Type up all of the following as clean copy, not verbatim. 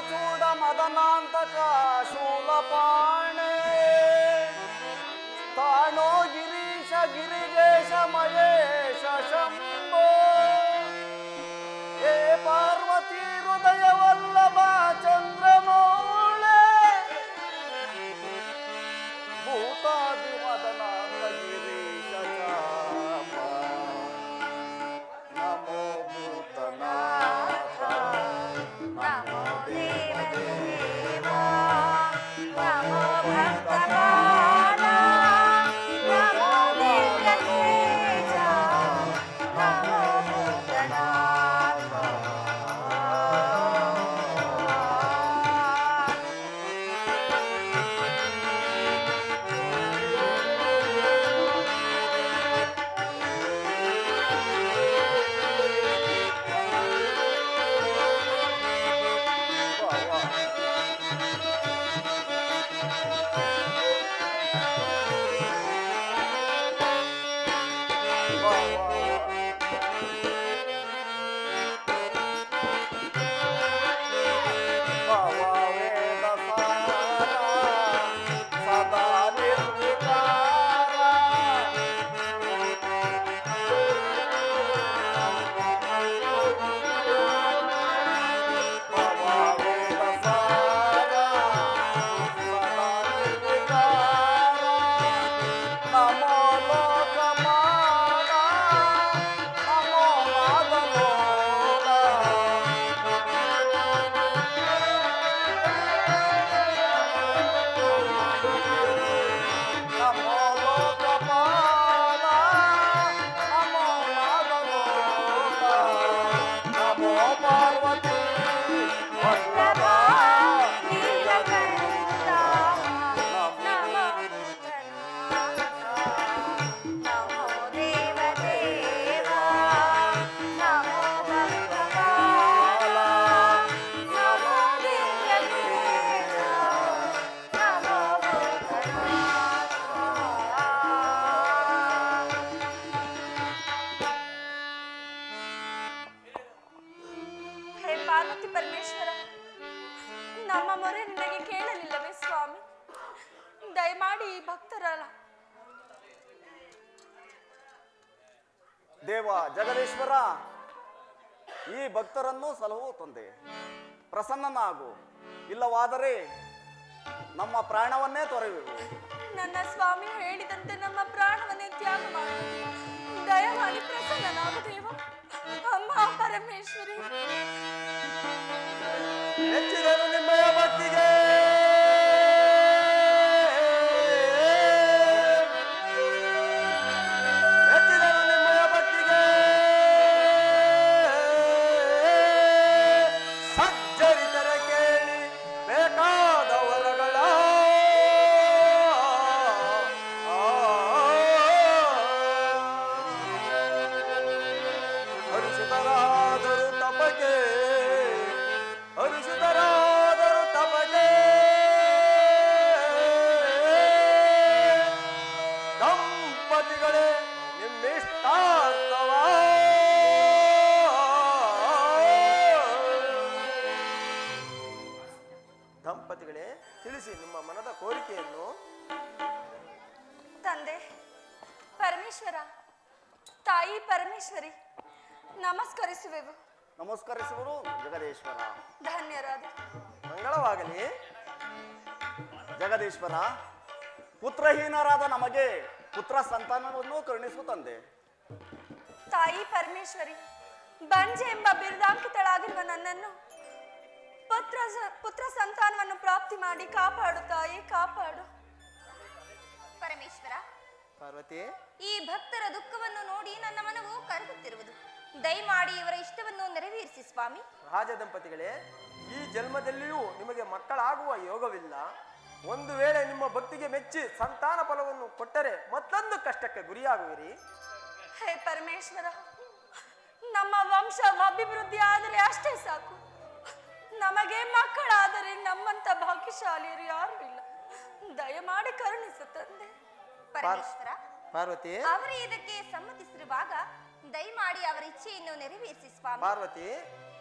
ಚೂಡ ಮದನಾಂತಕ ಶೂಲಪಾಣೆ ತಾಣೋ ಗಿರೀಶ ಗಿರಿಜೇಶ ಮಹೇಶ ಶಂಭೋ ಹೇ ಪಾರ್ವತಿ ಹೃದಯ ವಲ್ಲಭ ಚಂದ್ರಮೌಳೆ ಭೂತಾದಿ ಮದನಾಂತ ಗಿರೀಶ ಚಾಪ ನಮೋ ಭೂತನಾಥ ನಮೋ ದೇವದೇವ ನಮೋ ಭಕ್ತಪಾಲ ನಮೋ ದೇವತೇಜ ನಮೋ ಭೂತನಾಥ ಪಾರ್ವತಿ ಪರಮೇಶ್ವರ, ನಮ್ಮ ಮೊರೆ ನಿನಗೆ ಕೇಳಲಿಲ್ಲವೇ ಸ್ವಾಮಿ? ದಯಮಾಡಿ ಈ ಭಕ್ತರಲ್ಲ ದೇವ ಜಗದೀಶ್ವರ, ಈ ಭಕ್ತರನ್ನು ಸಲಹು ತಂದೆ, ಪ್ರಸನ್ನನಾಗು, ಇಲ್ಲವಾದರೆ ನಮ್ಮ ಪ್ರಾಣವನ್ನೇ ತೊರೆಯುವೆವು. ನನ್ನ ಸ್ವಾಮಿ ಹೇಳಿದಂತೆ ನಮ್ಮ ಪ್ರಾಣವನ್ನೇ ತ್ಯಾಗ ಮಾಡು. ದಯಮಾಡಿ ಪ್ರಸನ್ನನಾಗು ದೇವ. ಅಮ್ಮ ಪರಮೇಶ್ವರಿ, ಹೆಚ್ಚಿದನು ನಿಮ್ಮಯ ಭಕ್ತಿಗೆ, ಹೆಚ್ಚಿದನು ನಿಮ್ಮಯ ಭಕ್ತಿಗೆ, ಸಜ್ಜರಿತರ ಕೇಳಿ ಬೇಕಾದ ವರಗಳ ಹರುಷಿತರಾದರು ತಪಗೆ, ಹರುಷಿತರಾದರು ತಪಗೆ, ದಂಪತಿಗಳೇ ನಿಮ್ಮಿಷ್ಟಾರ್ಥವ ದಂಪತಿಗಳೇ ತಿಳಿಸಿ ನಿಮ್ಮ ಮನದ ಕೋರಿಕೆಯನ್ನು. ತಂದೆ ಪರಮೇಶ್ವರ, ತಾಯಿ ಪರಮೇಶ್ವರಿ, ನಮಸ್ಕರಿಸುವೆವು. ನಮಸ್ಕರಿಸುವರು ಜಗದೀಶ್ವರ. ಧನ್ಯರಾದ. ಮಂಗಳವಾಗಲಿ. ಜಗದೀಶ್ವರ, ಪುತ್ರಹೀನರಾದ ನಮಗೆ ಪುತ್ರ ಸಂತಾನವನ್ನು ಕರುಣಿಸು ತಂದೆ. ತಾಯಿ ಪರಮೇಶ್ವರಿ, ಬಂಜೆ ಎಂಬ ಬಿರುದಾಂಕಿತಳಾಗಿರುವ ನನ್ನನ್ನು ಪುತ್ರ ಸಂತಾನವನ್ನು ಪ್ರಾಪ್ತಿ ಮಾಡಿ ಕಾಪಾಡು ತಾಯಿ, ಕಾಪಾಡು. ಪರಮೇಶ್ವರ, ಪಾರ್ವತಿ, ಈ ಭಕ್ತರ ದುಃಖವನ್ನು ನೋಡಿ ನನ್ನ ಮನವು ಕರಗುತ್ತಿರುವುದು. ದಯಮಾಡಿ ಇವರ ಇಷ್ಟವನ್ನು ನೆರವೇರಿಸಿ ಸ್ವಾಮಿ. ರಾಜ ದಂಪತಿಗಳೇ, ಈ ಜನ್ಮದಲ್ಲಿಯೂ ನಿಮಗೆ ಮಕ್ಕಳಾಗುವ ಯೋಗವಿಲ್ಲ. ಒಂದು ವೇಳೆ ನಿಮ್ಮ ಭಕ್ತಿಗೆ ಮೆಚ್ಚಿ ಸಂತಾನ ಫಲವನ್ನು ಕೊಟ್ಟರೆ ಮತ್ತೊಂದು ಕಷ್ಟಕ್ಕೆ ಗುರಿಯಾಗುವಿರಿ. ಹೇ ಪರಮೇಶ್ವರ, ನಮ್ಮ ವಂಶ ಅಭಿವೃದ್ಧಿ ಆದರೆ ಅಷ್ಟೇ ಸಾಕು. ನಮಗೆ ಮಕ್ಕಳಾದರೆ ನಮ್ಮಂತ ಭಾಗ್ಯಶಾಲಿಯರು ಯಾರು ಇಲ್ಲ. ದಯಮಾಡಿ ಕರುಣಿಸು ತಂದೆ. ಪರಮೇಶ್ವರ, ಪಾರ್ವತಿ, ಅವರು ಇದಕ್ಕೆ ಸಮ್ಮತಿಸಿರುವಾಗ ದಯಮಾಡಿ ಅವರ ಇಚ್ಛೆಯನ್ನು ನೆರವೇರಿಸಿ ಸ್ವಾಮಿ. ಪಾರ್ವತಿ,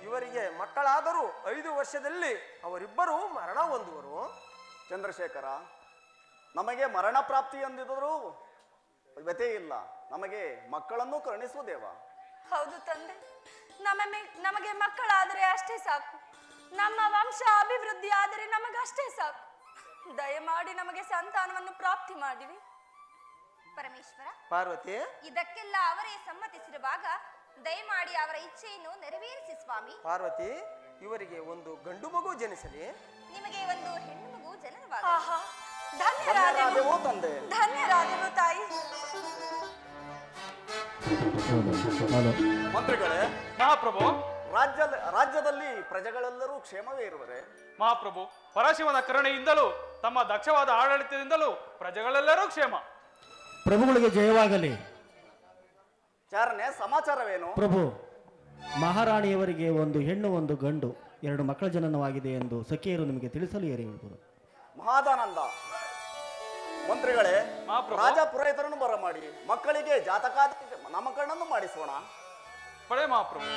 ಇವರಿಗೆ ಮಕ್ಕಳಾದರೂ 5 ವರ್ಷದಲ್ಲಿ ಅವರಿಬ್ಬರು ಮರಣ ಹೊಂದುವರು. ಚಂದ್ರಶೇಖರ, ನಮಗೆ ಮರಣ ಪ್ರಾಪ್ತಿ ಎಂದಿದ್ದರೂ ವ್ಯತೆ ಇಲ್ಲ. ನಮಗೆ ಮಕ್ಕಳನ್ನು ಕರುಣಿಸುವ ದೇವ. ಹೌದು ತಂದೆ, ನಮಗೆ ಮಕ್ಕಳಾದರೆ ಅಷ್ಟೇ ಸಾಕು. ನಮ್ಮ ವಂಶ ಅಭಿವೃದ್ಧಿ ಆದರೆ ನಮಗಷ್ಟೇ ಸಾಕು. ದಯಮಾಡಿ ನಮಗೆ ಸಂತಾನವನ್ನು ಪ್ರಾಪ್ತಿ ಮಾಡಿರಿ. ಪರಮೇಶ್ವರ, ಪಾರ್ವತಿ, ಇದಕ್ಕೆಲ್ಲ ಅವರೇ ಸಮ್ಮತಿಸಿರುವಾಗ ದಯಮಾಡಿ ಅವರ ಇಚ್ಛೆಯನ್ನು ನೆರವೇರಿಸಿ ಸ್ವಾಮಿ. ಪಾರ್ವತಿ, ಇವರಿಗೆ ಒಂದು ಗಂಡು ಮಗು ಜನಿಸಲಿ. ನಿಮಗೆ ಒಂದು ಹೆಣ್ಣು ಮಗು ಜನನವಾಗ. ಆಹಾ, ಧನ್ಯರಾದೆವು ತಂದೆ. ಧನ್ಯರಾದೆವು ತಾಯಿ. ಮಂತ್ರಿಗಳೇ, ಮಹಾಪ್ರಭು, ರಾಜ್ಯದಲ್ಲಿ ಪ್ರಜೆಗಳೆಲ್ಲರೂ ಕ್ಷೇಮವೇ ಇರುವರೆ? ಮಹಾಪ್ರಭು, ಪರಶಿವನ ಕರುಣೆಯಿಂದಲೂ ತಮ್ಮ ದಕ್ಷವಾದ ಆಡಳಿತದಿಂದಲೂ ಪ್ರಜೆಗಳೆಲ್ಲರೂ ಕ್ಷೇಮ. ಪ್ರಭುಗಳಿಗೆ ಜಯವಾಗಲಿ. ಚಾರನೆ, ಸಮಾಚಾರವೇನು? ಪ್ರಭು, ಮಹಾರಾಣಿಯವರಿಗೆ ಒಂದು ಹೆಣ್ಣು ಒಂದು ಗಂಡು 2 ಮಕ್ಕಳ ಜನನವಾಗಿದೆ ಎಂದು ಸಖಿಯರು ನಿಮಗೆ ತಿಳಿಸಲು ಏರಿರುವುದು. ಮಹಾದಾನಂದ. ಮಂತ್ರಿಗಳೇ, ಮಹಾಪ್ರಭು. ರಾಜ ಪುರೋಹಿತರನ್ನು ಬರಮಾಡಿ ಮಕ್ಕಳಿಗೆ ಜಾತಕಾದ ನಾಮಕರಣವನ್ನು ಮಾಡಿಸೋಣ. ಪಡೆ ಮಹಾಪ್ರಭು.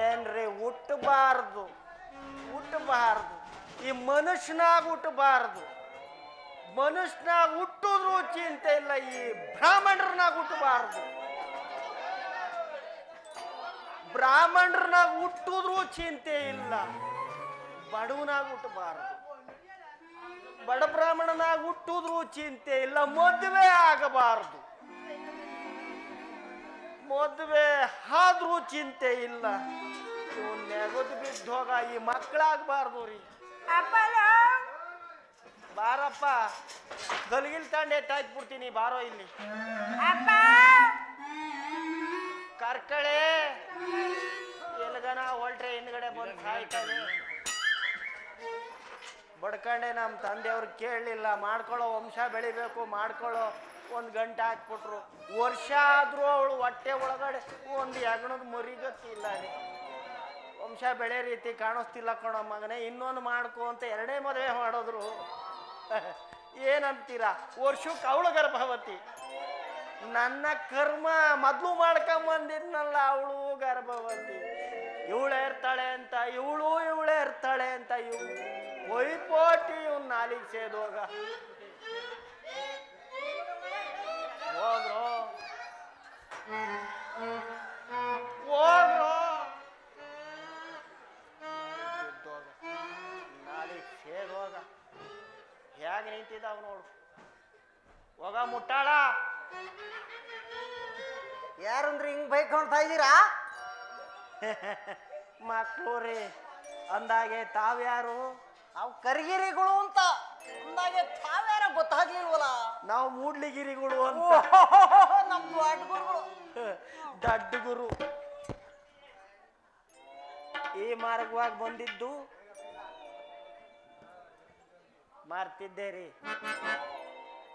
ಏನ್ರಿ ಹುಟ್ಟಬಾರ್ದು, ಈ ಮನುಷ್ಯನಾಗ ಹುಟ್ಟಬಾರ್ದು. ಮನುಷ್ಯನಾಗ ಹುಟ್ಟಿದ್ರು ಚಿಂತೆ ಇಲ್ಲ, ಈ ಬ್ರಾಹ್ಮಣರನಾಗ ಹುಟ್ಟಬಾರ್ದು. ಬ್ರಾಹ್ಮಣರನಾಗ ಹುಟ್ಟಿದ್ರು ಚಿಂತೆ ಇಲ್ಲ, ಬಡವನಾಗ ಹುಟ್ಟಬಾರ್ದು. ಬಡ ಬ್ರಾಹ್ಮಣನಾಗ ಹುಟ್ಟಿದ್ರು ಚಿಂತೆ ಇಲ್ಲ, ಮದುವೆ ಆಗಬಾರ್ದು. ಮದುವೆ ಆದ್ರೂ ಚಿಂತೆ ಇಲ್ಲ, ಇವ್ ನೆಗದು ಬಿದ್ದೋಗ ಈ ಮಕ್ಕಳಾಗಬಾರ್ದು ರೀ. ಬಾರಪ್ಪ, ಗಲ್ಗಿಲ್ ತಂಡ ಎತ್ತಾಕ್ಬಿಡ್ತೀನಿ, ಬಾರೋ ಇಲ್ಲಿ. ಕರ್ಕಳೆ ಎಲ್ಗನ ಹೊಲ್ಟ್ರೆ ಹಿಂದ್ಗಡೆ ಬಂದು ಸಾಯ್ತಾನೆ. ಬಡ್ಕಂಡೆ ನಮ್ಮ ತಂದೆಯವ್ರು ಕೇಳಲಿಲ್ಲ, ಮಾಡ್ಕೊಳ್ಳೋ ವಂಶ ಬೆಳಿಬೇಕು, ಮಾಡ್ಕೊಳ್ಳೋ 1 ಗಂಟೆ ಹಾಕ್ಬಿಟ್ರು. ವರ್ಷ ಆದ್ರೂ ಅವಳು ಹೊಟ್ಟೆ ಒಳಗಡೆ ಒಂದು ಹೆಗಣದ ಮರಿಗತ್ತಿಲ್ಲ ರೀ. ವಂಶ ಬೆಳೆ ರೀತಿ ಕಾಣಿಸ್ತಿಲ್ಲ ಕಣೋ ಮಗನೇ, ಇನ್ನೊಂದು ಮಾಡ್ಕೊ ಅಂತ 2ನೇ ಮದುವೆ ಮಾಡಿದ್ರು. ಏನಂತೀರಾ? ವರ್ಷಕ್ಕೆ ಅವಳು ಗರ್ಭವತಿ. ನನ್ನ ಕರ್ಮ ಮೊದಲು ಮಾಡ್ಕೊಂಬಂದಿದ್ನಲ್ಲ, ಅವಳು ಗರ್ಭವತಿ. ಇವಳೇ ಇರ್ತಾಳೆ ಅಂತ ಇವಳೇ ಇರ್ತಾಳೆ ಅಂತ ಪೊಯ್ಪೋಟಿ ಇವ್ನ ನಾಲಿಗೆ ಸೇದೋಗ. ಹೋಗ್ರೋ ನಾಲಿಗೆ ಸೇದೋಗ. ಹೇಗೆ ನಿಂತಿದ್ದಾವ ನೋಡು. ಹೋಗ ಮುಟ್ಟಾಳ. ಯಾರಂದ್ರೆ ಹಿಂಗ್ ಬೈಕೊಳ್ತಾ ಇದ್ದೀರಾ? ಮಕ್ಕಳು ರೀ ಅಂದಾಗೆ ತಾವ್ಯಾರು? ನಾವು ಕರಿಗಿರಿಗಳು ಅಂತ ಅಂದಾಗೆ ತಾವ್ಯಾರ ಗೊತ್ತಾಗ್ಲಿಲ್ವಲ್ಲ. ನಾವು ಮೂಡ್ಲಿಗಿರಿಗಳು ಅಂತ. ನಮ್ದು ಅಡ್ಗುರುಗಳು. ದಡ್ಡ ಗುರು. ಈ ಮಾರ್ಗವಾಗಿ ಬಂದಿದ್ದು ಮಾರ್ತಿದ್ದೆ ರೀ.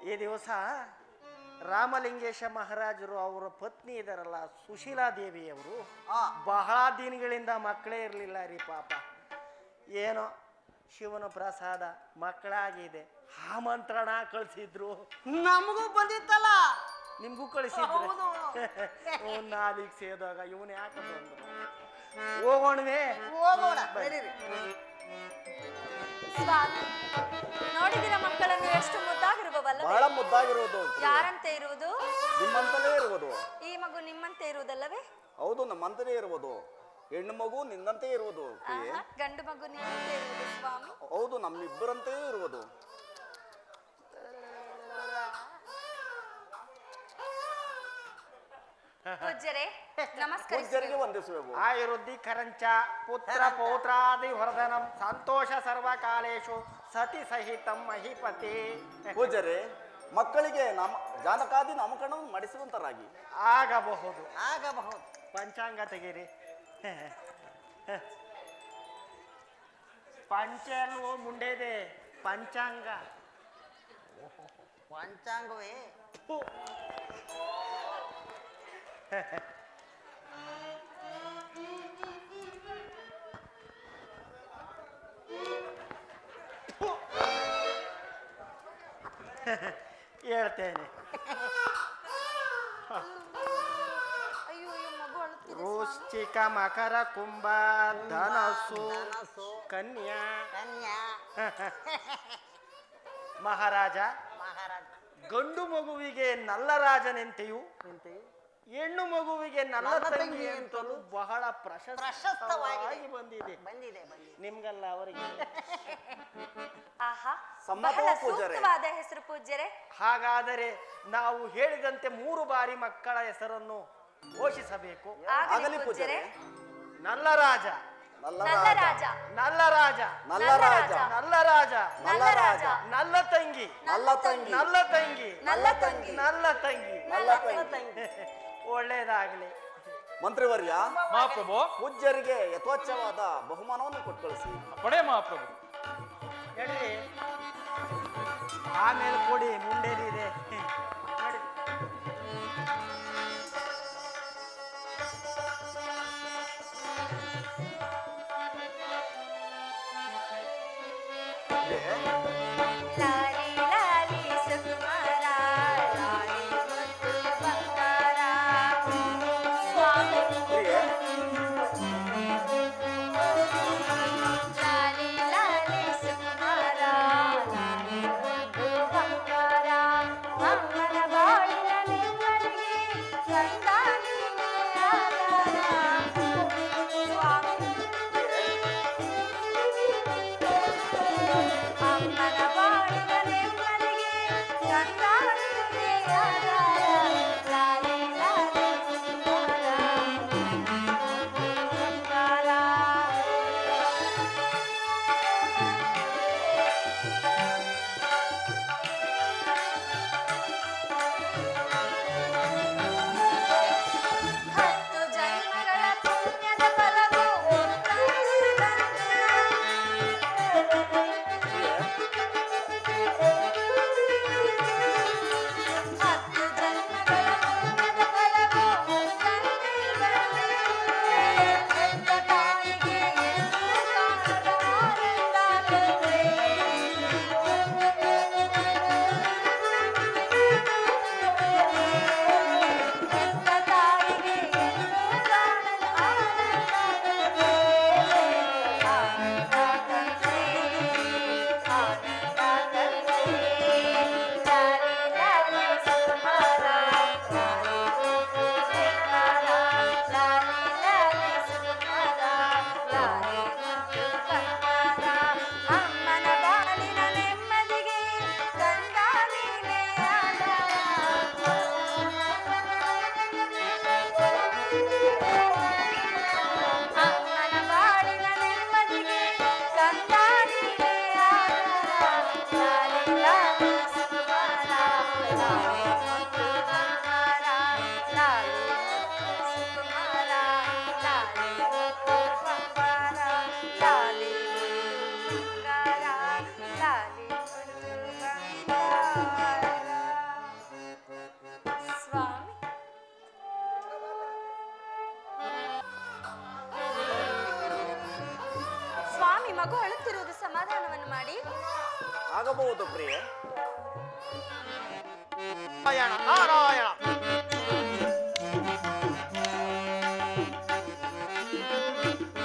ಈ ದಿವಸ ರಾಮಲಿಂಗೇಶ ಮಹಾರಾಜರು ಅವರ ಪತ್ನಿ ಇದಾರಲ್ಲ ಸುಶೀಲಾ ದೇವಿಯವರು ಬಹಳ ದಿನಗಳಿಂದ ಮಕ್ಕಳೇ ಇರಲಿಲ್ಲ ರೀ ಪಾಪ. ಏನೋ ಶಿವನ ಪ್ರಸಾದ ಮಕ್ಕಳಾಗಿದೆ. ಆಮಂತ್ರಣ ಕಳಿಸಿದ್ರು. ನಮಗೂ ಬಂದಿತ್ತಲ್ಲ. ನಿಮ್ಗೂ ಕಳಿಸಿದ್ರು. ನಾಲಿಗೆ ಸೇದಾಗ ಇವನ್ ಯಾಕೆ ಬಂದ್ರು? ಹೋಗೋಣವೇ? ಹೋಗೋಣ ನಡೀರಿ. ಸ್ವಾಮಿ, ನೋಡಿದಿರ ಮಕ್ಕಳನ್ನು ಎಷ್ಟು ಮುದ್ದಾಗಿರುವವಲ್ಲ? ಬಹಳ ಮುದ್ದಾಗಿರುವುದು. ಯಾರಂತೆ ಇರುವುದು? ನಿಮ್ಮಂತಲೇ ಇರುವುದು. ಈ ಮಗು ನಿಮ್ಮಂತೆ ಇರುವುದಲ್ಲವೇ? ಹೌದು, ನಮ್ಮಂತಲೇ ಇರುವುದು. ಹೆಣ್ಣು ಮಗು ನಿನ್ನಂತೆ ಇರುವುದು. ಗಂಡು ಮಗು ನಿಮ್ಮಂತೆ ಇರುವುದು ಸ್ವಾಮಿ. ಹೌದು, ನಮ್ಮಿಬ್ಬರಂತೆಯೇ ಇರುವುದು. ಪೂಜ್ಯರೇ, ನಮಸ್ಕಾರ. ಪೂಜ್ಯರಿಗೆ ವಂದಿಸುವೆವು. ಆಯುರುದ್ಧಿ ಕರಂಚ ಪುತ್ರ ಪೌತ್ರಾದಿ ವರ್ಧನಂ ಸಂತೋಷ ಸರ್ವಕಾಲೇಶು ಸತಿ ಸಹಿತಂ ಮಹಿಪತಿ. ಪೂಜ್ಯರೇ, ಮಕ್ಕಳಿಗೆ ಜಾನಕಾದಿ ನಾಮಕರಣವನ್ನು ಮಾಡಿಸುವಂತರಾಗಿ. ಆಗಬಹುದು. ಪಂಚಾಂಗ ತೆಗೀರಿ. ಪಂಚ ಅಲ್ವೋ ಮುಂಡೆದೆ, ಪಂಚಾಂಗ. ಪಂಚಾಂಗವೇ ಹೇಳ್ತೇನೆ. ಅಯ್ಯೋ ಅಯ್ಯೋ ಮಗು ಅಳುತ್ತಿದೆ ವೃಶ್ಚಿಕ ಮಕರ ಕುಂಭ ಧನಸ್ಸು ಕನ್ಯಾ. ಮಹಾರಾಜ, ಗಂಡು ಮಗುವಿಗೆ ನಲ್ಲ ರಾಜನೆಂತೆಯೂ ಹೆಣ್ಣು ಮಗುವಿಗೆ ನಲ್ಲ ತಂಗಿ ಅಂತಲೂ ಬಹಳ ಪ್ರಶಸ್ತವಾಗಿ ಬಂದಿದೆ. ನಿಮ್ಗಲ್ಲ ಅವರಿಗೆ. ಆಹಾ, ಸಮ್ಮತ ಬಹಳ ಪೂಜ್ಯರೇ. ಸೂಕ್ತವಾದ ಹೆಸರು ಪೂಜ್ಯರೇ. ಹಾಗಾದರೆ ನಾವು ಹೇಳಿದಂತೆ 3 ಬಾರಿ ಮಕ್ಕಳ ಹೆಸರನ್ನು ಘೋಷಿಸಬೇಕು. ಆಗಲಿ ಪೂಜ್ಯರೇ. ನಲ್ಲ ರಾಜ, ನಲ್ಲ ರಾಜ, ನಲ್ಲ ರಾಜ, ನಲ್ಲ ರಾಜ, ನಲ್ಲ ರಾಜ, ನಲ್ಲ ರಾಜ, ನಲ್ಲ ತಂಗಿ, ನಲ್ಲ ತಂಗಿ, ನಲ್ಲ ತಂಗಿ, ನಲ್ಲ ತಂಗಿ, ನಲ್ಲ ತಂಗಿ, ನಲ್ಲ ತಂಗಿ. ಒಳ್ಳೇದಾಗಲಿ. ಮಂತ್ರಿವರ್ಯ, ಮಹಾಪ್ರಭು. ಪೂಜ್ಯರಿಗೆ ಯಥೋಚ್ಛವಾದ ಬಹುಮಾನವನ್ನು ಕೊಟ್ಟು ಕಳಿಸಿ. ಪಡೆ ಮಹಾಪ್ರಭು. ನಡೀರಿ, ಆಮೇಲೆ ಕೊಡಿ, ಮುಂಡೇರಿದೆ. ನಡಿ. ಲಾಲಿ ಲಾಲಿ ಸುಕುಮಾರ, ಲಾಲಿ ಮುತ್ತು ಬಂಗಾರ. ಸ್ವಾಮಿ ಪ್ರಿಯೆ, ಲಾಲಿ ಲಾಲಿ ಸುಕುಮಾರ, ಲಾಲಿ ಮುತ್ತು ಬಂಗಾರ. ಅಮ್ಮನ ಬಾಳಿನ ನೆಮ್ಮದಿಗೆ ಕಂದ ನೀನೇ ಆಧಾರ. ಸ್ವಾಮಿ ಅಮ್ಮನ ಬಾಳಿನ ನೆಮ್ಮದಿಗೆ ಕಂದ ನೀನೇ ಆಧಾರ. ಲಾಲಿ ಲಾಲಿ ಸುಕುಮಾರ, ಬಂಗಾರ. ಹತ್ತು ಜನ್ಮಗಳ ಪುಣ್ಯದ ಫಲವು ಒತ್ತಾಯಿಸಿದಂತೆ. ಹತ್ತು ಜನ್ಮಗಳ ಪುಣ್ಯದ ಫಲವು ಒತ್ತಾಯಿಸಿದಂತೆ. ಹೆತ್ತ ತಾಯಿಗೆ ಎಂದು ಕಾಣದ ಆನಂದ ತಂದೆ. ಹೆತ್ತ ತಾಯಿಗೆ ಎಂದು ಕಾಣದ ಆನಂದ ತಂದೆ. ಆನಂದ ತಂದೆ, ಆನಂದ ತಂದೆ. ಲಾಲಿ ಲಾಲಿ ಸುಕುಮಾರ, ಲಾಲಿ ಮುತ್ತು ಬಂಗಾರ. ಲಾಲಿ ಲಾಲಿ ಸುಕುಮಾರ, ಲಾಲಿ ಮುತ್ತು ಬಂಗಾರ. ಅಮ್ಮನ ಬಾಳಿನ ನೆಮ್ಮದಿಗೆ ಕಂದ ನೀನೇ ಆಧಾರ. ಅಮ್ಮನ ಬಾಳಿನ ನೆಮ್ಮದಿಗೆ ಕಂದ ನೀನೇ ಆಧಾರ. ಲಾಲಿ ಲಾಲಿ ಸುಕುಮಾರ, ಲಾಲಿ ಮುತ್ತು ಬಂಗಾರ. ಲಾಲಿ ಮುತ್ತು ಸುಕುಮಾರ, ಲಾಲಿ ಮುತ್ತು ಬಂಗಾರ. ಲಾಲಿ ಮುತ್ತು ಬಂಗಾರ, ಲಾಲಿ ಮುತ್ತು ಬಂಗಾರ. ಸ್ವಾಮಿ ಸ್ವಾಮಿ, ಮಗು ಅಳುತ್ತಿರುವುದು ಸಮಾಧಾನವನ್ನು ಮಾಡಿ. ಆಗಬಹುದು ಪ್ರಿಯೆ. ನಾರಾಯಣ, ನಾರಾಯಣ.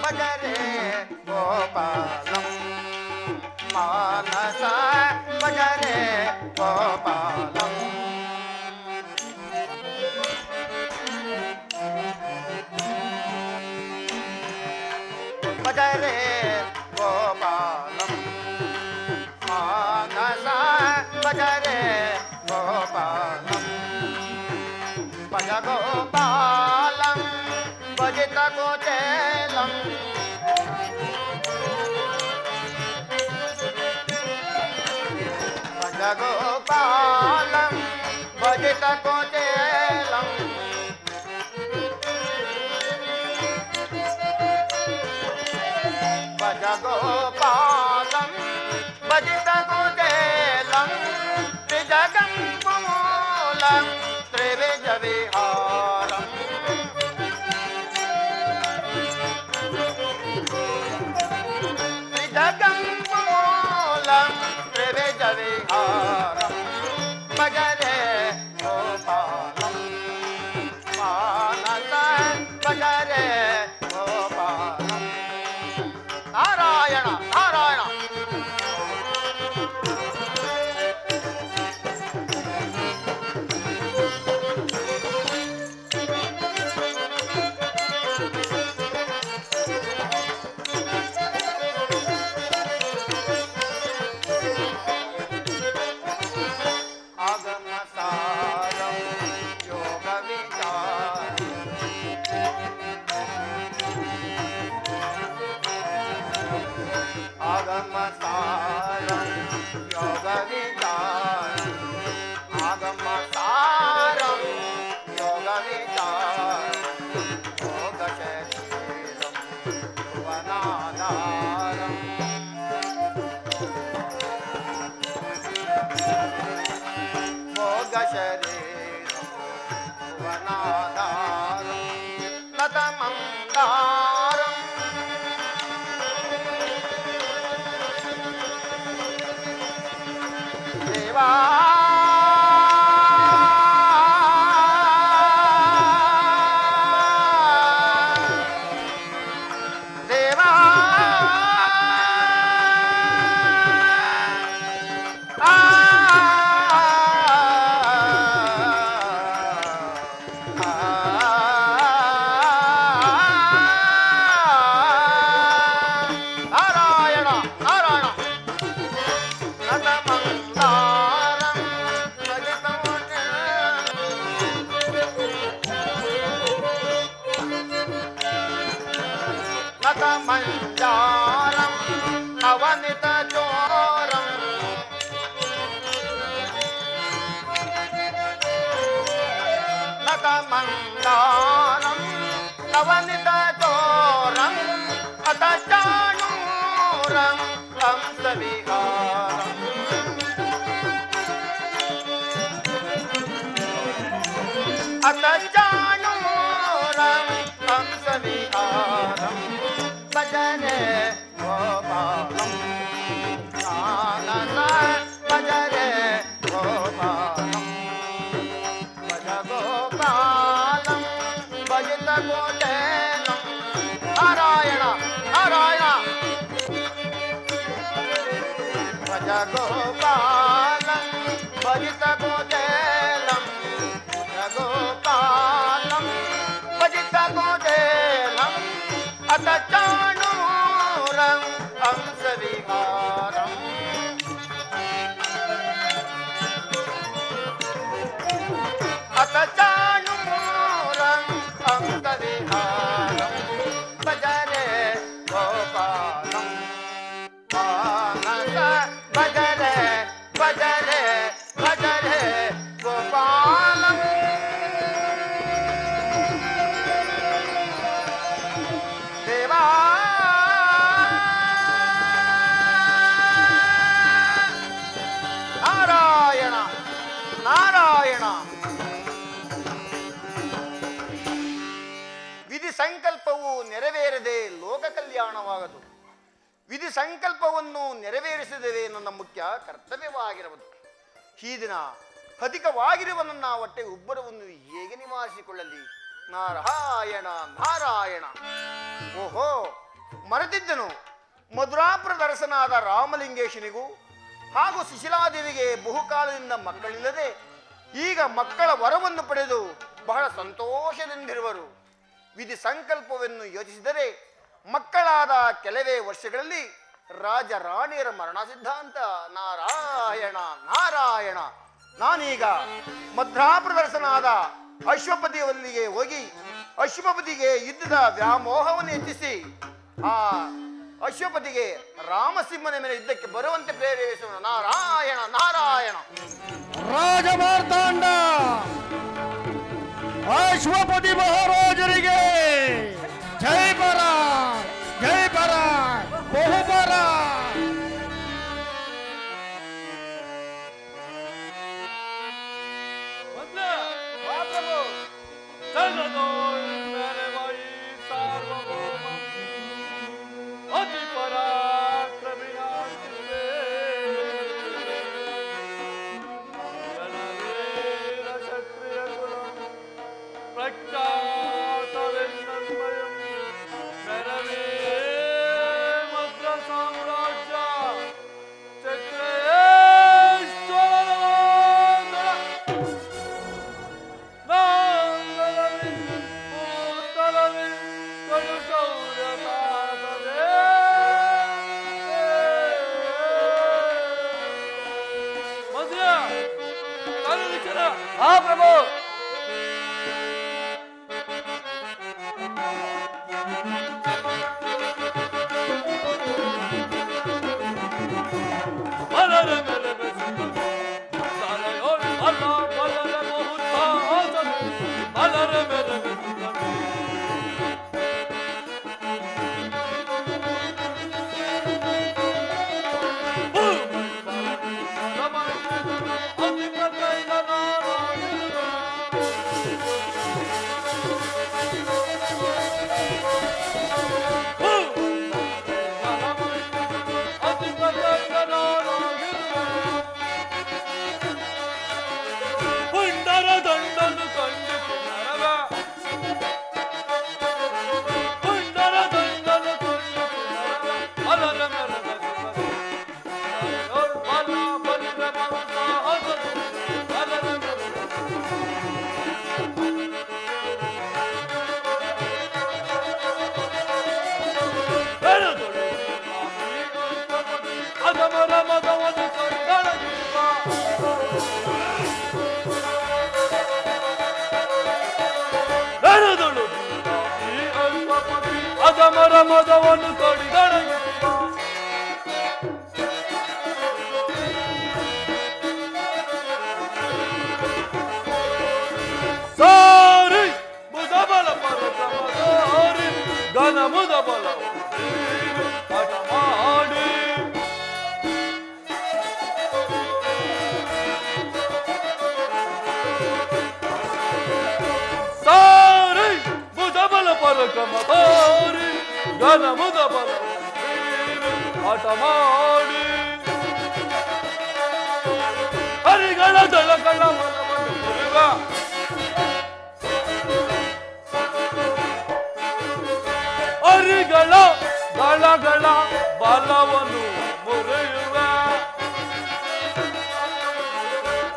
ಭಜರೆ ಗೋಪಾಲಂ ಮಾನಸ, ಭಜರೆ ಗೋಪಾಲಂ. ಭಜರೆ ಗೋಪಾಲಂ ಮಾನಸ, ಭಜರೆ ಗೋಪಾಲಂ. ಭಜ ಗೋಪಾಲಂ ಭಜಿತ ಕೋಚೇಲಂ. ಭಜ ಗೋಪಾಲಂ ಭಜಿತ ಕೋಚೇಲಂ. ಭಜ ಗೋಪಾಲಂ ಭಜಿತ ಕೋಚೇಲಂ. ತ್ರಿಜಗಂ ಕುಮೂಲಂ ತ್ರಿವಿಜ ವಿಹಾರಂ. ತ್ರಿಜಗಂ ಕುಮೂಲಂ ತ್ರಿವಿಜ ವಿಹಾರಂ. ಆಗಮ ಸಾರಂ ಯೋಗ ವಿಚಾರಂ ಆಗಮ ಸಾರಂ ಯೋಗ ವಿಚಾರಂ ಯೋಗ ಶರೀರಂ ಭುವನಾಧಾರಂ ಯೋಗ ಶರೀರಂ ಭುವನಾಧಾರಂ ನತಮಂದಾರಂ ದೇವಾ ದೇವಾ ನಾರಾಯಣ ನಾರಾಯಣ ನತಮಂದಾರಂ ನತಮಂಜಾರಂ ನವನಿತ ಚೋರಂ ನತಮಂದಾರಂ ನವನಿತ ಚೋರಂ ಅತ ಚಾಣೂರಂ ಹಂಸ ವಿಹಾರಂ ಅತ ಚಾಣೂರಂ ಹಂಸ ವಿಹಾರಂ ಭಜನೆ ಗೋಪಾಲಂ ಆನನ ಭಜನೆ ಗೋಪಾಲಂ ಭಜ ಗೋಪಾಲಂ ಭಜಿತ ಗೋಟೇನಂ ನಾರಾಯಣ ನಾರಾಯಣ ಭಜ ಗೋಪಾಲಂ ಭಜಿತ ಗೋಟೇನಂ ಭಜ ಗೋಪಾಲಂ ಭಜಿತ ಗೋಟೇನಂ ಅತ ಚಾಣೂರಂ ಹಂಸ ವಿಹಾರಂ ಅತ ಚಾಣೂರಂ ಹಂಸ ವಿಹಾರಂ ಭಜನೆ ಗೋಪಾಲಂ ಮಾನಸ ಭಜನೆ ಭಜನೆ ಭಜನೆ ಗೋಪಾಲಂ ದೇವಾ ನಾರಾಯಣ ನಾರಾಯಣ ವಿಧಿ ಸಂಕಲ್ಪವು ನೆರವೇರದೆ ಲೋಕ ಕಲ್ಯಾಣವಾಗದು. ವಿಧಿ ಸಂಕಲ್ಪವನ್ನು ನೆರವೇರಿಸಿದರೆ ನನ್ನ ಮುಖ್ಯ ಕರ್ತವ್ಯವಾಗಿರುವುದು. ಈ ದಿನ ಅಧಿಕವಾಗಿರುವ ನನ್ನ ಹೊಟ್ಟೆ ಉಬ್ಬರವನ್ನು ಹೇಗೆ ನಿವಾರಿಸಿಕೊಳ್ಳಲಿ? ನಾರಾಯಣ ನಾರಾಯಣ. ಓಹೋ, ಮರೆತಿದ್ದನು. ಮಧುರಾಪುರ ದರಸನಾದ ರಾಮಲಿಂಗೇಶನಿಗೂ ಹಾಗೂ ಸುಶೀಲಾದೇವಿಗೆ ಬಹುಕಾಲದಿಂದ ಮಕ್ಕಳಿಲ್ಲದೆ ಈಗ ಮಕ್ಕಳ ವರವನ್ನು ಪಡೆದು ಬಹಳ ಸಂತೋಷದಿಂದಿರುವರು. ವಿಧಿ ಸಂಕಲ್ಪವನ್ನು ಯೋಚಿಸಿದರೆ ಮಕ್ಕಳಾದ ಕೆಲವೇ ವರ್ಷಗಳಲ್ಲಿ ರಾಜ ರಾಣಿಯರ ಮರಣ ಸಿದ್ಧಾಂತ. ನಾರಾಯಣ ನಾರಾಯಣ. ನಾನೀಗ ಮಧ್ರಾಪುರ ದರ್ಶನಾದ ಅಶ್ವಪತಿಯವಲ್ಲಿಗೆ ಹೋಗಿ ಅಶ್ವಪತಿಗೆ ಯುದ್ಧದ ವ್ಯಾಮೋಹವನ್ನು ಹೆಚ್ಚಿಸಿ ಆ ಅಶ್ವಪತಿಗೆ ರಾಮಸಿಂಹನ ಮೇಲೆ ಯುದ್ಧಕ್ಕೆ ಬರುವಂತೆ ಪ್ರೇರೇಪಿಸೋಣ. ನಾರಾಯಣ ನಾರಾಯಣ. ರಾಜ ಮಾರ್ತಾಂಡ ಅಶ್ವಪತಿ ಮಹಾರಾಜರಿಗೆ ಜೈ ಪರ ಜೈ ಪರ ಬಹುಪರ. ಹಾ ಪ್ರಭು. ಮದವನ್ನು ಕಡೆಗಣಿಸುವ ನಡೆದಳು ಈ ಅಲ್ಪಪತಿ ಅಧಮರ ಮದವನ್ನು ಕಡೆಗಣಿಸುವ ಸಾರಿ ಮುದಬಲ ಪರತಮದಾರಿ ಘನ ಮುದಬಲ ಹಠ ಮಾಡಿ ಸಾರಿ ಮುದಬಲ ಪರಕಮದಾರಿ ಘನ ಮುದಬಲ ಹಠ ಮಾಡಿ ಹರಿಗಳ ಜಳಗಳ ಮನವನ್ನು ಮುರಿವ ಹರಿಗಳ ಗಳಗಳ ಬಲವನ್ನು ಮುರಿಯುವ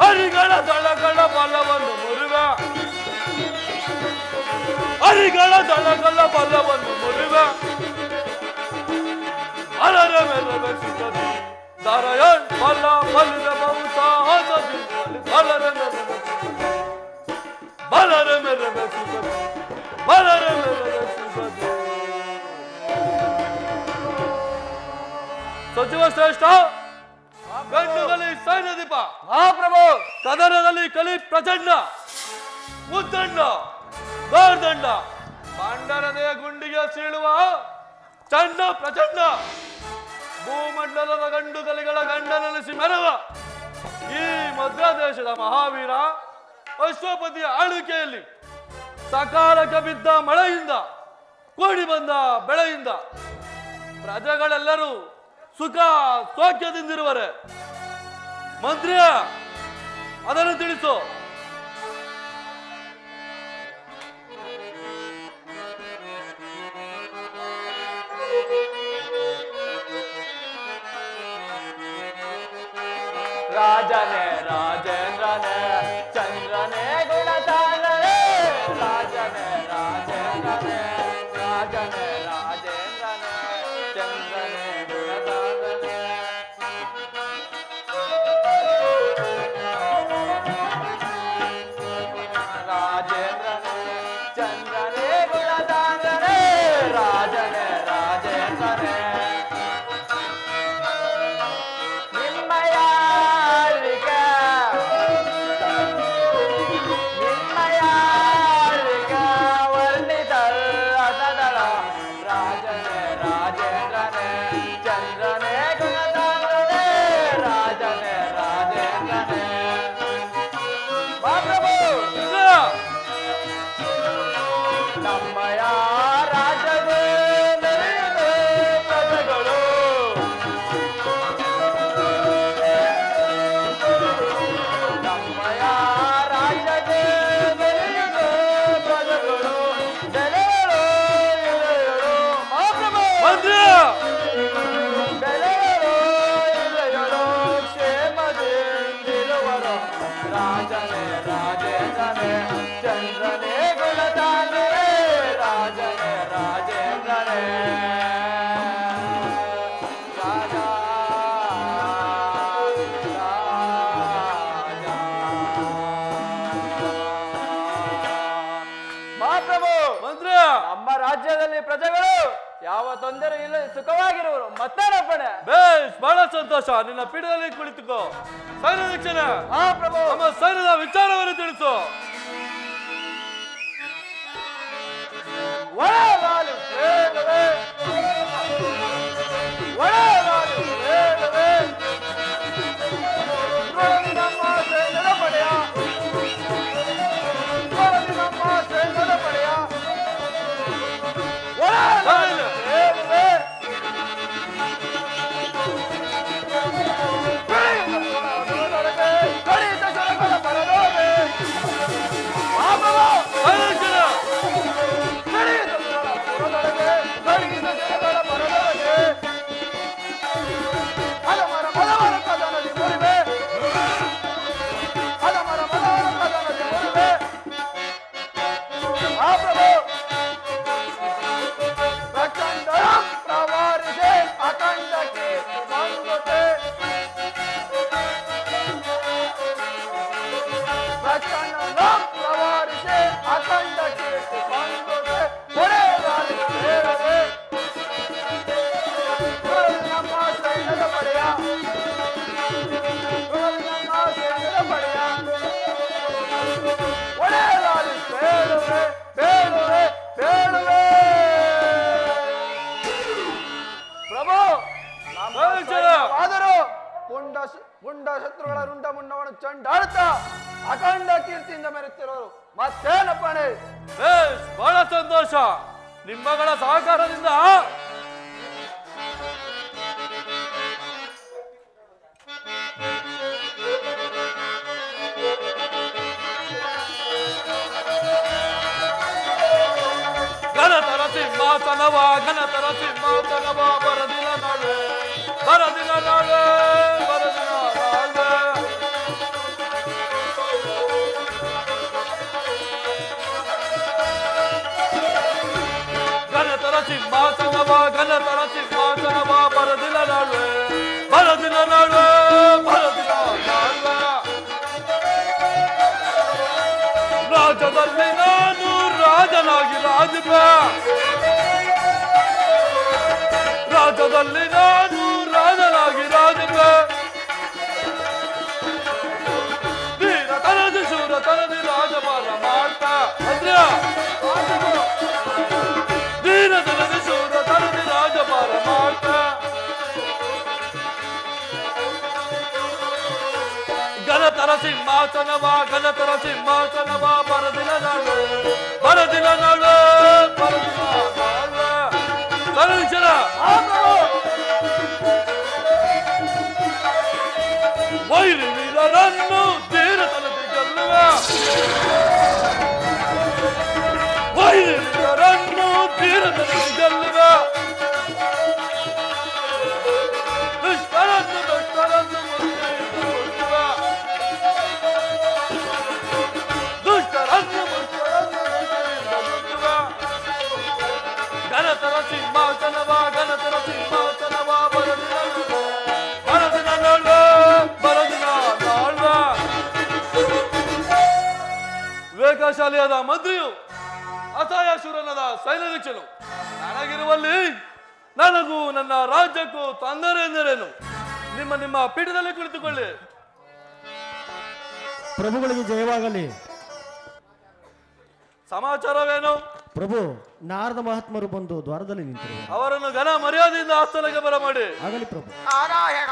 ಹರಿಗಳ ದಳಗಳ ಬಲವನ್ನು ಮುರಿವ ಹರಿಗಳ ದಳಗಳ ಬಲವನ್ನು ಮುರಿವ ಅಲರ ಮೆಲವೆ ಸುಖದಿ ದರಯನ್ ಬಲ ಬಲಿದ ಬಹುಸಾಹಸದಿ ಬಲರ ಮೆಲವೆ ಬಲರ ಮೆಲವೆ ಸುಖದಿ ಬಲರ ಮೆಲವೆ ಸುಖದಿ ಸಚಿವ ಶ್ರೇಷ್ಠ ಗಂಡುಗಲಿ ಸೈನ್ಯದೀಪ ಮಹಾಪ್ರಭು ಕದನದಲ್ಲಿ ಕಲಿ ಪ್ರಚಂಡ ಉದ್ದಂಡ ಗಾರ್ದಂಡ ಮಂಡಲದ ಗುಂಡಿಗೆ ಸೀಳುವ ಚಂಡ ಪ್ರಚಂಡ ಭೂಮಂಡಲದ ಗಂಡುಗಲಿಗಳ ಗಂಡನೆಲೆಸಿ ಮೆರವ ಈ ಮಧ್ಯದೇಶದ ಮಹಾವೀರ ಅಶ್ವಪತಿಯ ಆಳ್ವಿಕೆಯಲ್ಲಿ ಸಕಾಲಕ್ಕೆ ಬಿದ್ದ ಮಳೆಯಿಂದ ಕೂಡಿ ಬಂದ ಬೆಳೆಯಿಂದ ಪ್ರಜೆಗಳೆಲ್ಲರೂ ಸುಖ ಸೌಖ್ಯದಿಂದಿರುವರೆ ಮಂತ್ರಿಯ ಅದನ್ನು ತಿಳಿಸು ರಾಜನೇ ರಾಜೇಂದ್ರನೇ ಚಂದ್ರನೇ ಗುಣತಾನನೇ ರಾಜನೇ ರಾಜೇಂದ್ರನೇ ರಾಜನೇ ರಾಜೇಂದ್ರನೇ ಚಂದ್ರನೇ ಗುಣತಾನನೇ ರಾಜೇಂದ್ರನೇ ಚಂದ್ರನೇ ಗುಣತಾನನೇ ರಾಜನೇ ರಾಜೇಂದ್ರನೇ ರಾಜ್ಯದಲ್ಲಿ ಪ್ರಜೆಗಳು ಯಾವ ತೊಂದರೆ ಇಲ್ಲ ಸುಖವಾಗಿರುವರು ಮತ್ತೇನಪ್ಪಣೆ ಬೇಸ್ ಬಹಳ ಸಂತೋಷ ನಿನ್ನ ಪೀಠದಲ್ಲಿ ಕುಳಿತುಕೋ ಸೈನ್ಯಾಧ್ಯಕ್ಷನ ಪ್ರಭು ನಮ್ಮ ಸೈನ್ಯದ ವಿಚಾರವನ್ನು ತಿಳಿಸು ಒಳಗಾಲು ವೇಗವೇ ಒಳಗಾಲು ವೇಗವೇ ನಮ್ಮ ಸೈನ್ಯದ ಪಡೆಯ ನಮ್ಮ ಸೈನ್ಯದ ಪಡೆಯ ಒಳಗಾಲು ವೇಗವೇ ಕಡಿತ ಜಲಗಳ ಬರದೋದೆ ಆದರೂ ಪುಂಡ ಶತ್ರುಗಳ ರುಂಡ ಮುನ್ನವನ್ನು ಚಂಡಾಡ್ತಾ ಅಖಂಡ ಕೀರ್ತಿಯಿಂದ ಮೆರೆತಿರೋರು ಮತ್ತೇನಪ್ಪಣೆ. ಬಹಳ ಸಂತೋಷ. ನಿಮ್ಮಗಳ ಸಹಕಾರದಿಂದ ಘನತರ ಸಿಂಹಾಸನವ ಬರದಿನ ನಾಳೆ ಘನತರ ಸಿಂಹಾಸನವ ಬರದಿನ ನಾಳೆ ರಾಜ್ಯದಲ್ಲಿ ನಾನು ರಾಜನಾಗಿ ರಾಜಪೆ ಧೀರ ತನದಿ ಶೂರ ತನದಿ ರಾಜಪಾಲ ಮಾಡ್ತಾ ಧೀರ ತನದಿ ಶೂರ ತನದಿ ರಾಜಪಾಲ ಮಾಡ್ತಾ ಘನತರ ಸಿಂಹಾಸನವ ಬರದಿನ ನಾಳು ಸರಳ ವೈರಿ ವೀರರನ್ನು ತೀರ ತಲುಪಿ ಗೆಲ್ಲುವ ದುಷ್ಟರನ್ನು ಘನತರ ಸಿಂಹಾಸನವ ಬರದಿನ ನಾಳ್ವ ವಿವೇಕಶಾಲಿಯಾದ ಮಂತ್ರಿಯು ಅಸಹಾಯಶೂರನಾದ ಸೈನ್ಯಾಧ್ಯಕ್ಷನು ನನಗಿರುವಲ್ಲಿ ನನಗೂ ನನ್ನ ರಾಜ್ಯಕ್ಕೂ ತೊಂದರೆ ಎಂದರೇನು? ನಿಮ್ಮ ಪೀಠದಲ್ಲಿ ಕುಳಿತುಕೊಳ್ಳಿ. ಪ್ರಭುಗಳಿಗೆ ಜಯವಾಗಲಿ. ಸಮಾಚಾರವೇನು? ಪ್ರಭು, ನಾರದ ಮಹಾತ್ಮರು ಬಂದು ದ್ವಾರದಲ್ಲಿ ನಿಂತರು. ಅವರನ್ನು ಘನ ಮರ್ಯಾದೆಯಿಂದ ಆಸ್ಥಾನಕ್ಕೆ ಬರಮಾಡಿ. ಆಗಲಿ ಪ್ರಭು. ನಾರಾಯಣ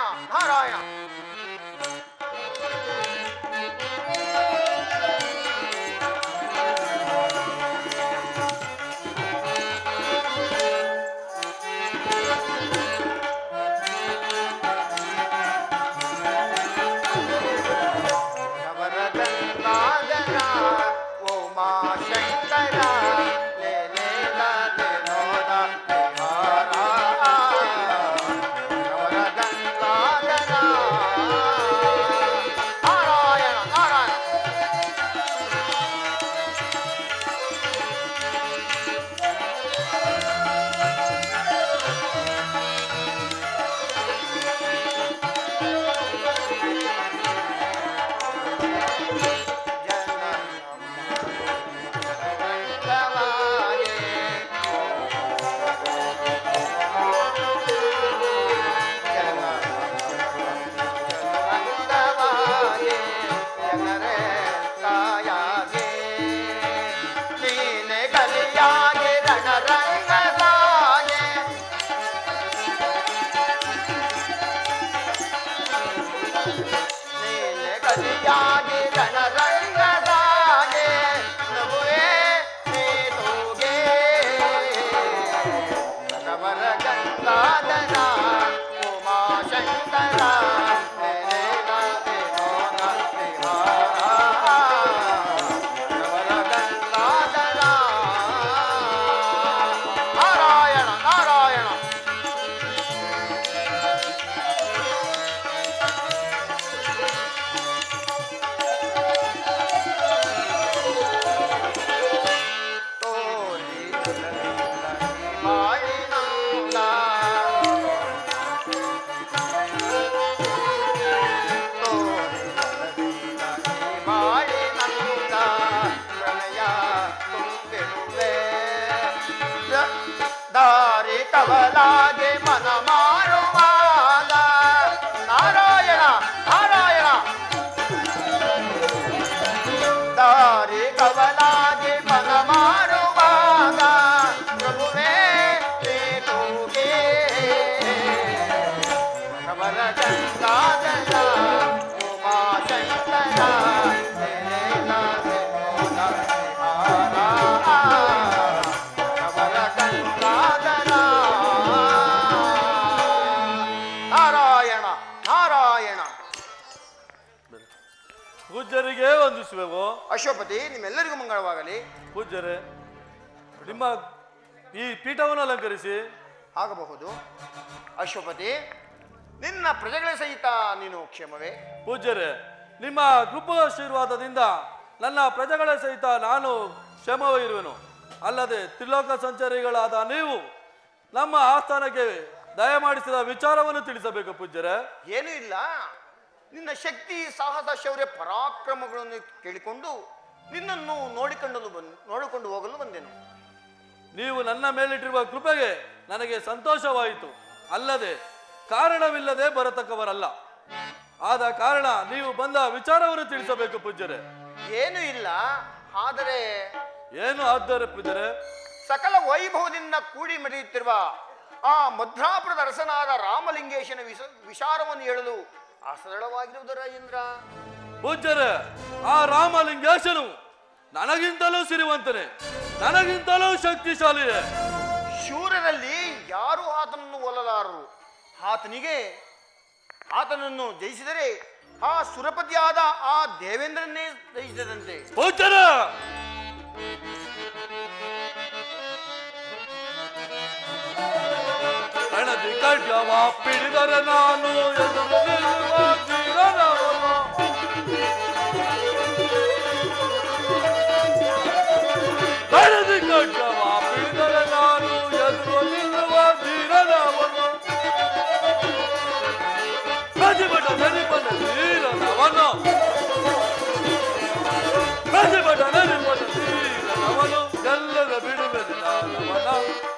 ಗಂಗಾಧರ ಉಮಾಶಂಕರ ನಾರಾಯಣ ನಾರಾಯಣ. ಪೂಜ್ಯರಿಗೆ ವಂದಿಸುವೆವು. ಅಶ್ವಪತಿ, ನಿಮ್ಮೆಲ್ಲರಿಗೂ ಮಂಗಳವಾಗಲಿ. ಪೂಜ್ಯರೇ, ನಿಮ್ಮ ಈ ಪೀಠವನ್ನು ಅಲಂಕರಿಸಿ. ಆಗಬಹುದು. ಅಶ್ವಪತಿ, ನಿನ್ನ ಪ್ರಜೆಗಳ ಸಹಿತ ನೀನು ಕ್ಷೇಮವೇ? ಪೂಜ್ಯರೇ, ನಿಮ್ಮ ಕೃಪಾಶೀರ್ವಾದದಿಂದ ನನ್ನ ಪ್ರಜೆಗಳ ಸಹಿತ ನಾನು ಕ್ಷೇಮವೇ ಇರುವೆನು. ಅಲ್ಲದೆ ತ್ರಿಲೋಕ ಸಂಚಾರಿಗಳಾದ ನೀವು ನಮ್ಮ ಆಸ್ಥಾನಕ್ಕೆ ದಯಮಾಡಿಸಿದ ವಿಚಾರವನ್ನು ತಿಳಿಸಬೇಕು ಪೂಜ್ಯರೇ. ಏನೂ ಇಲ್ಲ, ನಿನ್ನ ಶಕ್ತಿ, ಸಾಹಸ, ಶೌರ್ಯ, ಪರಾಕ್ರಮಗಳನ್ನು ಕೇಳಿಕೊಂಡು ನಿನ್ನನ್ನು ನೋಡಿಕೊಂಡು ಹೋಗಲು ಬಂದೆನು. ನೀವು ನನ್ನ ಮೇಲಿಟ್ಟಿರುವ ಕೃಪೆಗೆ ನನಗೆ ಸಂತೋಷವಾಯಿತು. ಅಲ್ಲದೆ ಕಾರಣವಿಲ್ಲದೆ ಬರತಕ್ಕವರಲ್ಲ. ಆದ ಕಾರಣ ನೀವು ಬಂದ ವಿಚಾರವನ್ನು ತಿಳಿಸಬೇಕು ಪೂಜ್ಯರೇ. ಏನೂ ಇಲ್ಲ, ಆದರೆ ಏನು ಆದರೆ ಪೂಜ್ಯರೇ? ಸಕಲ ವೈಭವದಿಂದ ಕೂಡಿ ಮೆರೆಯುತ್ತಿರುವ ಆ ಮಧ್ರಾಪುರದ ಅರಸನಾದ ರಾಮಲಿಂಗೇಶನ ವಿಚಾರವನ್ನು ಹೇಳಲು ಅಸರಳವಾಗಿರುವುದರ ಇಂದ್ರ. ಪೂಜ್ಯರೇ, ಆ ರಾಮಲಿಂಗೇಶನು ನನಗಿಂತಲೂ ಸಿರಿವಂತನೇ, ನನಗಿಂತಲೂ ಶಕ್ತಿಶಾಲಿಯೇ. ಶೂರರಲ್ಲಿ ಯಾರು ಆತನನ್ನು ಒಲ್ಲಲಾರರು. ಆತನನ್ನು ಜಯಿಸಿದರೆ ಆ ಸುರಪತಿಯಾದ ಆ ದೇವೇಂದ್ರನ್ನೇ ಜಯಿಸಿದಂತೆ. ಪೂಜ್ಯರ, ಹಣದಿ ಖಡ್ಗವ ಪಿಡಿದರೆ ನಾನು ಎದುರು ನಿಲ್ಲುವ ವೀರನವನು. ಹಣದಿ ಖಡ್ಗವ ಪಿಡಿದರೆ ನಾನು ಎದುರು ನಿಲ್ಲುವ ವೀರನವನು. ಪ್ರತಿಭಟ ನೆನಪನ ವೀರನವನು. ಪ್ರತಿಭಟ ನೆನಪನ ವೀರನವನು. ಎಲ್ಲರ ಬಿಡುವೆನು ನಾನವನ,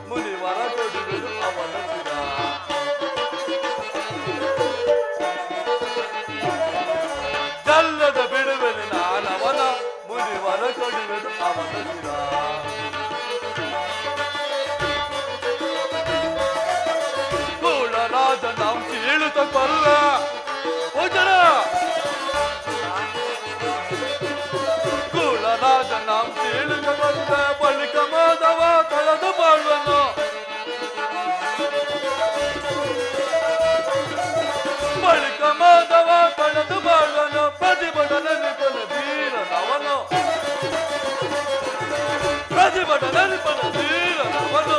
ಮುನಿವರ ಕೊಡುವೆನು ಅವನ ಶಿರ. ಎಲ್ಲದ ಬಿಡುವೆನು ನಾನವನ, ಮುನಿವರ ಕೊಡುವೆನು ಅವನ ಶಿರ. ಕೂಳರಾಜ ನಾವು ಸೀಳುತ್ತ ಕೊಲ್ಲ. ಪೂಜರ, ಕೂಳರಾಜ ನಾವು ಸೀಳುತ್ತ ಕೊಲ್ಲ. ಬಳಿಕ ಮಾಧವ ತಳೆದು ಬಾಳುವನು. ಬಳಿಕ ಮಾಧವ ತಳೆದು ಬಾಳುವನು. ಪ್ರತಿಭಟನೆ ನಿಪನ ಧೀರನವನು. ಪ್ರತಿಭಟನೆ ನಿಪನ ಧೀರನವನು.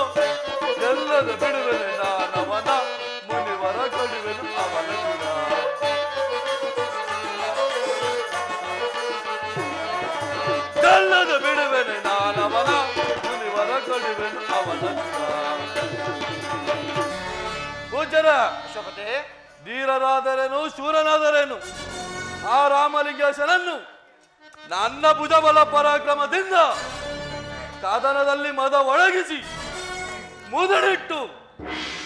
ಎಲ್ಲದ ಬಿಡುವೆನೆ ನಾನವನ, ಮುನಿವರ ಕೊಡುವೆನು ಅವನ ಶಿರ. ಎಲ್ಲದ ಬಿಡುವೆನೆ ನಾನವನ, ಮುನಿವರ ಕೊಡುವೆನು ಅವನ ಶಿರ. ಪೂಜ್ಯರ, ಅಶ್ವಪತಿ, ಧೀರರಾದರೇನು ಶೂರನಾದರೇನು ಆ ರಾಮಲಿಂಗೇಶನನ್ನು ನನ್ನ ಭುಜಬಲ ಪರಾಕ್ರಮದಿಂದ ಕದನದಲ್ಲಿ ಮದ ಒಳಗಿಸಿ ಮುದಡಿಟ್ಟು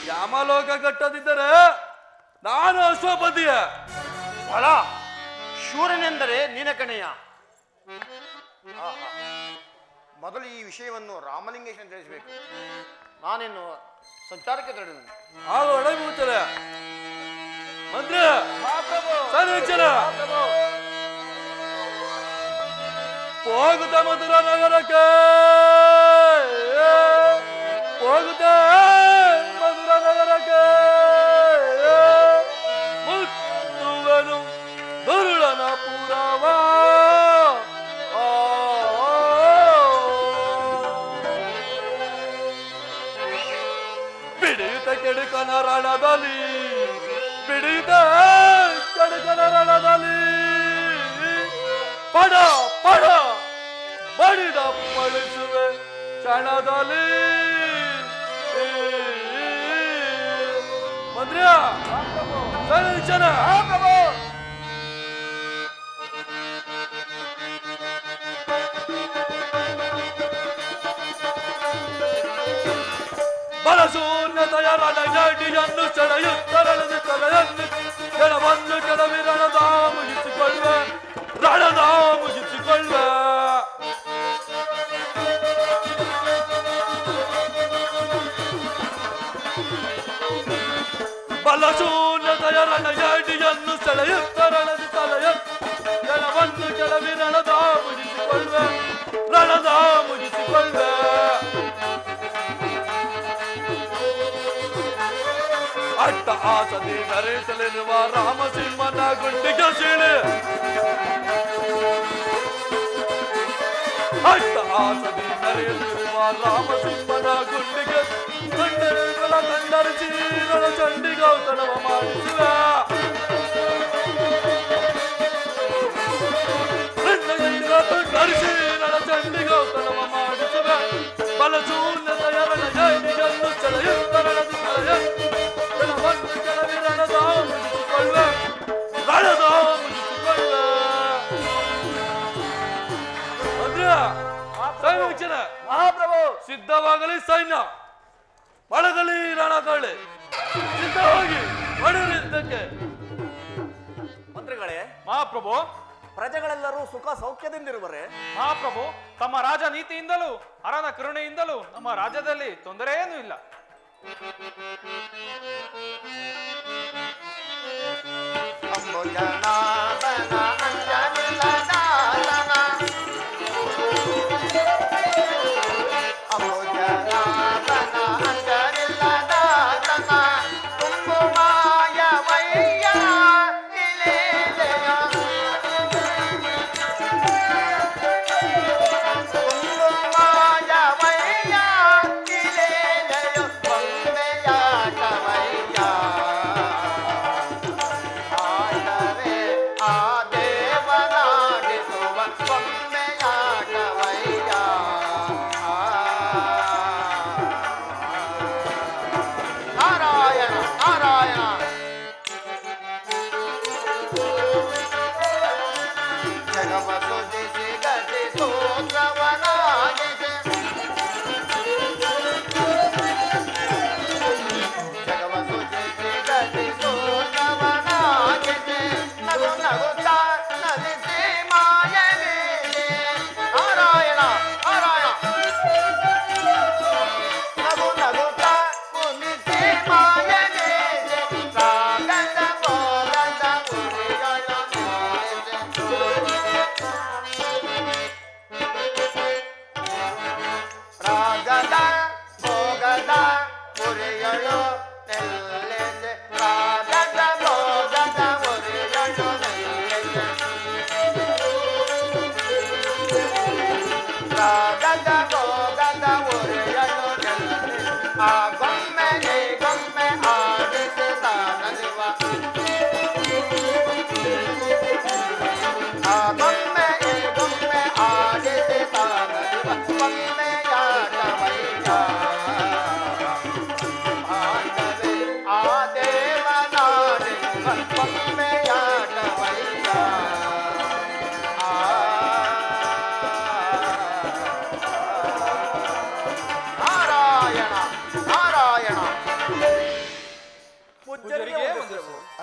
ಯಾಮಲೋಕ ಕಟ್ಟದಿದ್ದರೆ ನಾನು ಅಶ್ವಪತಿಯ. ಬಲ ಶೂರನೆಂದರೆ ನೀನ ಕಣೆಯ. ಮೊದಲು ಈ ವಿಷಯವನ್ನು ರಾಮಲಿಂಗೇಶನ ತಿಳಿಸಬೇಕು. ನಾನೇನು ಸಂಚಾರಕ್ಕೆ ತೆರಳಿದೆ. ಆಗ ಒಳಗುತ್ತಾರೆ ಮಂತ್ರಿ ಸಂರಕ್ಷಣ ಹೋಗುತ್ತ ಮಧುರ ನಗರಕ್ಕೆ. ಹೋಗುತ್ತ ಮಧುರ ನಗರಕ್ಕೆ. ಮುತ್ತುವನು ದುರುಳನ ಪುರವ. ಬಿಡಿಯುತ್ತ ಕೆಡುಕನ ರಣದಲ್ಲಿ. ಬಿಡಿಯುತ್ತ ಕೆಡುಕನ ರಣದಲ್ಲಿ. ಪಡ ಪಡ ಬಡಿದ ಪಡಿಸುವೆ ಕ್ಷಣದಲ್ಲಿ. ಮಂತ್ರಿಯ ಸಂರಕ್ಷಣ. ಬಲಶೂನ್ಯತೆಯ ರಣಜಡಿಯನ್ನು ಸೆಳೆಯುತ್ತರಳದು ತಲೆಯನ್ನು ಕೆಳವನ್ನು ಕೆಳವಿ ರಣದ ಮುಗಿಸಿಕೊಳ್ಳುವ. ರಣದ ಮುಗಿಸಿಕೊಳ್ಳುವ. ಬಲಶೂ ಶೂನ್ಯತೆಯ ರಣಯಾಡಿಯನ್ನು ಸೆಳೆಯುತ್ತ ರಣದಿ ತಲೆಯ ಜನವನ್ನು ಕೆಲವಿ ರಣದ ಮುಗಿಸಿಕೊಳ್ಳೆ ರಣದ ಮುಗಿಸಿಕೊಳ್ಳೆ ಅಟ್ಟ ಆಸದಿ ಮೆರೆಸಲಿರುವ ರಾಮಸಿಂಹನ ಗುಂಡಿಗೆ ಸೀಳೆ ಅಟ್ಟ ಆಸದಿ ಮೆರೆಯಲಿರುವ ರಾಮಸಿಂಹನ ಗುಂಡಿಗೆ ಗಂಡರುಗಳ ಕಂಡರಿಸಿ ನಳ ಚಂಡಿಗೌತಣವ ಮಾಡಿಸುವ ಕಂಡರಿಸಿ ನಳ ಚಂಡಿಗೌತಣವ ಮಾಡಿಸುವ ಬಲಶೂನ್ಯತೆಯ ರಣಜೈನಿಯನ್ನು ಸೆಳೆಯುತ್ತ ರಣದಿ ತಲೆಯ ರಣವನ್ನು ಕೆಲವಿ ರಣದ ಮುಗಿಸಿಕೊಳ್ಳ ರಣದ ಮುಗಿಸಿಕೊಳ್ಳ ಅಂದ್ರೆ ಸೈನ್ಯ ವೀಕ್ಷಣ ಮಹಾಪ್ರಭು ಸಿದ್ಧವಾಗಲಿ ಸೈನ್ಯ ಬಳಗಲಿ ರಣಗಳೆ ಸಿದ್ಧವಾಗಿ ಹೊಡೆಯುವುದಕ್ಕೆ ಮಂತ್ರಿಗಳೇ ಮಹಾಪ್ರಭು ಪ್ರಜೆಗಳೆಲ್ಲರೂ ಸುಖ ಸೌಖ್ಯದಿಂದಿರುವರೆ ಮಹಾಪ್ರಭು ತಮ್ಮ ರಾಜ ನೀತಿಯಿಂದಲೂ ಅರನ ಕರುಣೆಯಿಂದಲೂ ನಮ್ಮ ರಾಜ್ಯದಲ್ಲಿ ತೊಂದರೆ ಏನೂ ಇಲ್ಲ.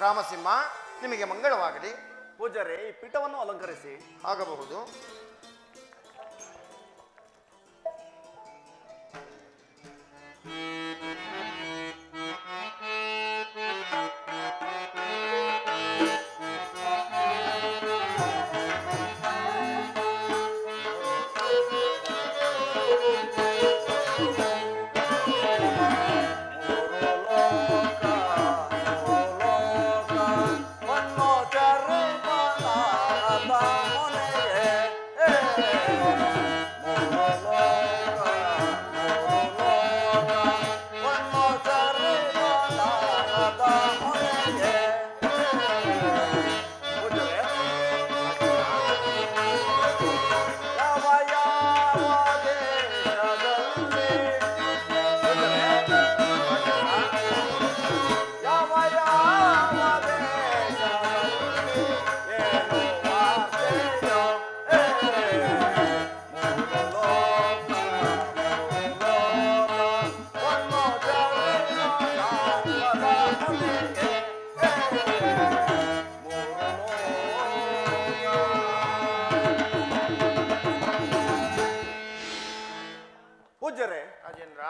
ರಾಮಸಿಂಹ, ನಿಮಗೆ ಮಂಗಳವಾಗಲಿ. ಪೂಜಾರಿ, ಈ ಪೀಠವನ್ನು ಅಲಂಕರಿಸಿ. ಆಗಬಹುದು.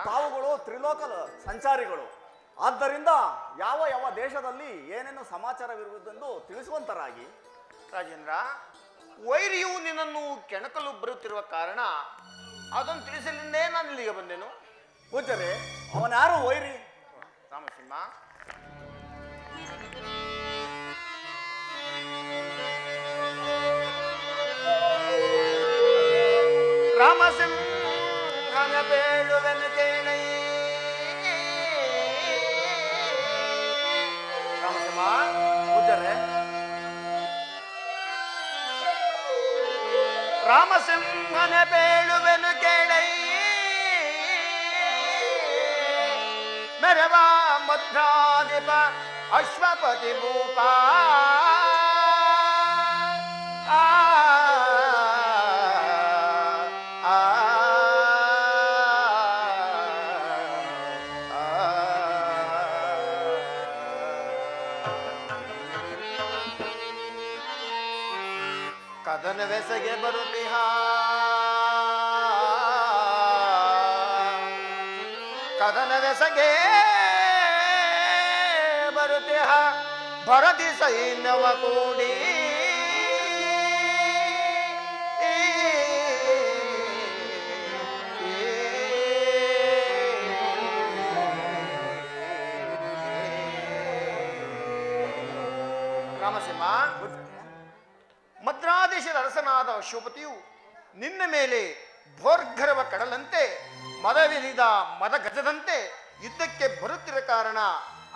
ತಾವುಗಳು ತ್ರಿಲೋಕ ಸಂಚಾರಿಗಳು. ಆದ್ದರಿಂದ ಯಾವ ಯಾವ ದೇಶದಲ್ಲಿ ಏನೇನು ಸಮಾಚಾರವಿರುವುದೆಂದು ತಿಳಿಸುವಂತರಾಗಿ. ರಾಜೇಂದ್ರ, ವೈರಿಯು ನಿನ್ನನ್ನು ಕೆಣಕಲು ಬರುತ್ತಿರುವ ಕಾರಣ ಅದನ್ನು ತಿಳಿಸಲಿಂದೇ ನಾನು ಇಲ್ಲಿಗೆ ಬಂದೆನು. ಪೂಜ್ಯರೇ, ಅವನ್ಯಾರು ವೈರಿ? ರಾಮಸಿಂಹ, ರಾಮಸಿಂಹನ ಬೇಳುವೆನು ಕೇಳೈ. ರಾಮಸಿಂಹ, ಪೂಜ್ಯರೇ, ರಾಮಸಿಂಹನ ಬೇಳುವೆನು ಕೇಳೈ. ಮೆರವ ಮಧ್ರಾಧಿಪ ಅಶ್ವಪತಿ ಭೂಪ. ಕದನವೆಸಗೆ ಬರುತ್ತಿಹ ಕದನವೆಸಗೆ ಬರುತ್ತಿಹ ಭರತಿ ಸೈನ್ಯವ ಕೂಡಿ. ರಾಮಸಿಂಹ, ಮದ್ರಾದೇಶದ ಅರಸನಾದ ಅಶ್ವಪತಿಯು ನಿನ್ನ ಮೇಲೆ ಭೋರ್ಗರವ ಕಡಲಂತೆ ಮದವಿರಿದ ಮದಗಜದಂತೆ ಯುದ್ಧಕ್ಕೆ ಬರುತ್ತಿರುವ ಕಾರಣ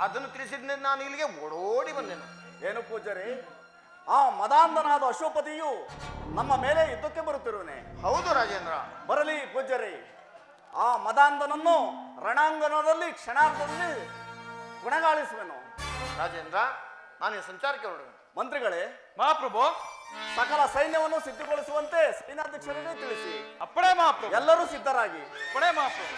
ಅದನ್ನು ತಿಳಿಸಿದ ನಾನು ಇಲ್ಲಿಗೆ ಓಡೋಡಿ ಬಂದೆನು. ಏನು ಪೂಜ್ಯರೇ, ಆ ಮದಾಂಧನಾದ ಅಶ್ವಪತಿಯು ನಮ್ಮ ಮೇಲೆ ಯುದ್ಧಕ್ಕೆ ಬರುತ್ತಿರುವನೆ? ಹೌದು ರಾಜೇಂದ್ರ. ಬರಲಿ ಪೂಜ್ಯರೇ, ಆ ಮದಾಂಧನನ್ನು ರಣಾಂಗಣದಲ್ಲಿ ಕ್ಷಣಾರ್ಧದಲ್ಲಿ ಗುಣಗಾಳಿಸುವೆನು. ರಾಜೇಂದ್ರ, ನಾನು ಸಂಚಾರಕ್ಕೆ ಹೊರಡುವೆನು. ಮಂತ್ರಿಗಳೇ, ಮಹಾಪ್ರಭು, ಸಕಲ ಸೈನ್ಯವನ್ನು ಸಿದ್ಧಗೊಳಿಸುವಂತೆ ಸೈನ್ಯಾಧ್ಯಕ್ಷರಿಗೆ ತಿಳಿಸಿ. ಅಪ್ಪಣೆ ಮಹಾಪ್ರಭು. ಎಲ್ಲರೂ ಸಿದ್ಧರಾಗಿ. ಅಪ್ಪಣೆ ಮಹಾಪ್ರಭು.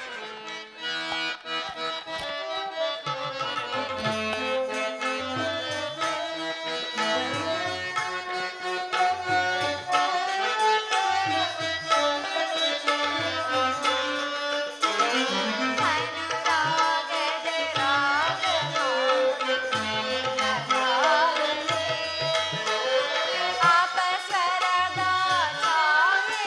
ಆಪಸ್ವರದ ಛಾಯೆ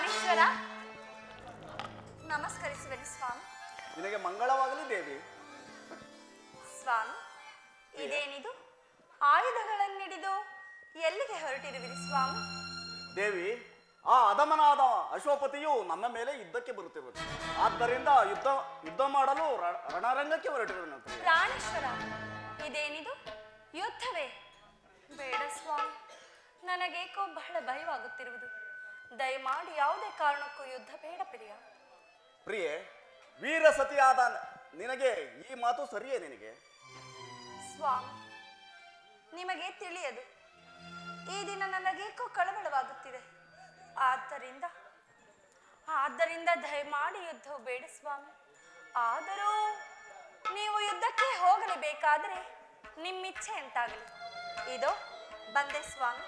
ಪ್ರಾಣೇಶ್ವರ, ನಮಸ್ಕರಿಸುವೆನು ಸ್ವಾಮಿ. ನಿನಗೆ ಮಂಗಳವಾಗಲಿ ದೇವಿ. ಸ್ವಾಮಿ, ಇದೇನಿದು? ಆಯುಧಗಳನ್ನಿಡಿದು ಎಲ್ಲಿಗೆ ಹೊರಟಿರುವಿರಿ ಸ್ವಾಮಿ? ದೇವಿ, ಆ ಅಧಮನಾದ ಅಶ್ವಪತಿಯು ನಮ್ಮ ಮೇಲೆ ಯುದ್ಧಕ್ಕೆ ಬರುತ್ತಿರುವುದು. ಆದ್ದರಿಂದ ಯುದ್ಧ ಮಾಡಲು ರಣರಂಗಕ್ಕೆ ಹೊರಟಿರುವಂತೆ. ಪ್ರಾಣೇಶ್ವರ, ಇದೇನಿದು? ಯುದ್ಧವೇ? ಬೇಡ ಸ್ವಾಮಿ, ನನಗೇಕೋ ಬಹಳ ಭಯವಾಗುತ್ತಿರುವುದು. ದಯಮಾಡಿ ಯಾವುದೇ ಕಾರಣಕ್ಕೂ ಯುದ್ಧ ಬೇಡ ಪ್ರಿಯ. ಪ್ರಿಯೆ, ವೀರ ಸತಿಯಾದ ನಿನಗೆ ಈ ಮಾತು ಸರಿಯೇ ನಿನಗೆ? ಸ್ವಾಮಿ, ನಿಮಗೆ ತಿಳಿಯದು. ಈ ದಿನ ನನಗೇಕೋ ಕಳವಳವಾಗುತ್ತಿದೆ. ಆದ್ದರಿಂದ ದಯಮಾಡಿ ಯುದ್ಧವು ಬೇಡ ಸ್ವಾಮಿ. ಆದರೂ ನೀವು ಯುದ್ಧಕ್ಕೆ ಹೋಗಲೇಬೇಕಾದರೆ ನಿಮ್ಮಿಚ್ಛೆ ಎಂತಾಗಲಿ. ಇದೋ ಬಂದೆ ಸ್ವಾಮಿ.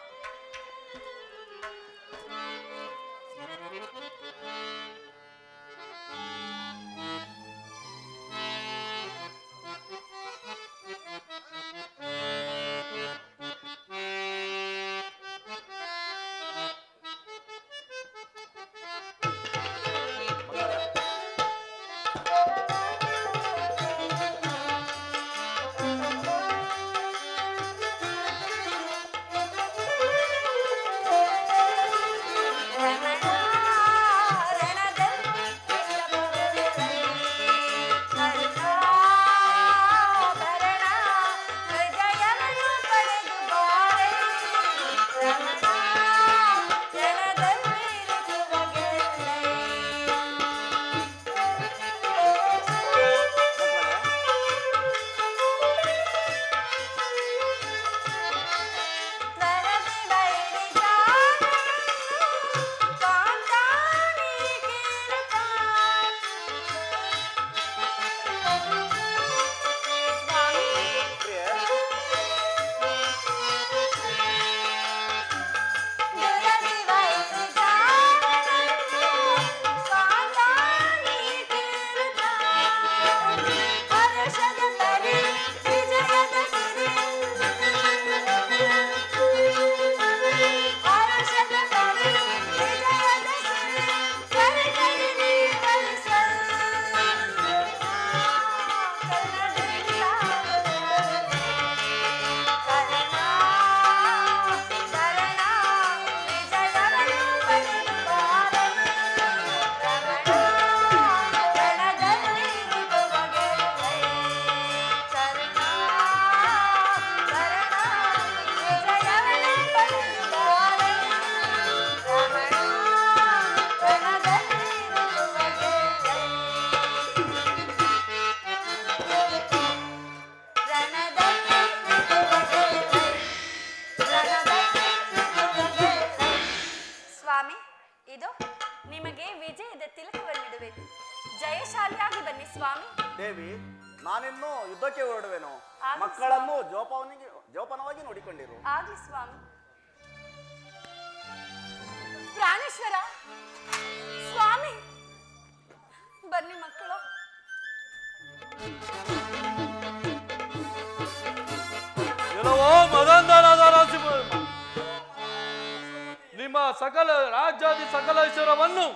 ಜಯಶಾಲಿಯಾಗಿ ಬನ್ನಿ ಸ್ವಾಮಿ. ದೇವಿ, ನಾನಿನ್ನು ಯುದ್ಧಕ್ಕೆ ಹೊರಡುವೆನು. ಮಕ್ಕಳನ್ನು ಜೋಪಾನವಾಗಿ ನೋಡಿಕೊಂಡಿರು. ಆಗಲಿ ಸ್ವಾಮಿ. ಪ್ರಾಣೇಶ್ವರ ಸ್ವಾಮಿ, ಬನ್ನಿ ಮಕ್ಕಳು. ನಿಮ್ಮ ಸಕಲ ರಾಜ್ಯಾದಿ ಸಕಲ ಐಶ್ವರ್ಯವನ್ನು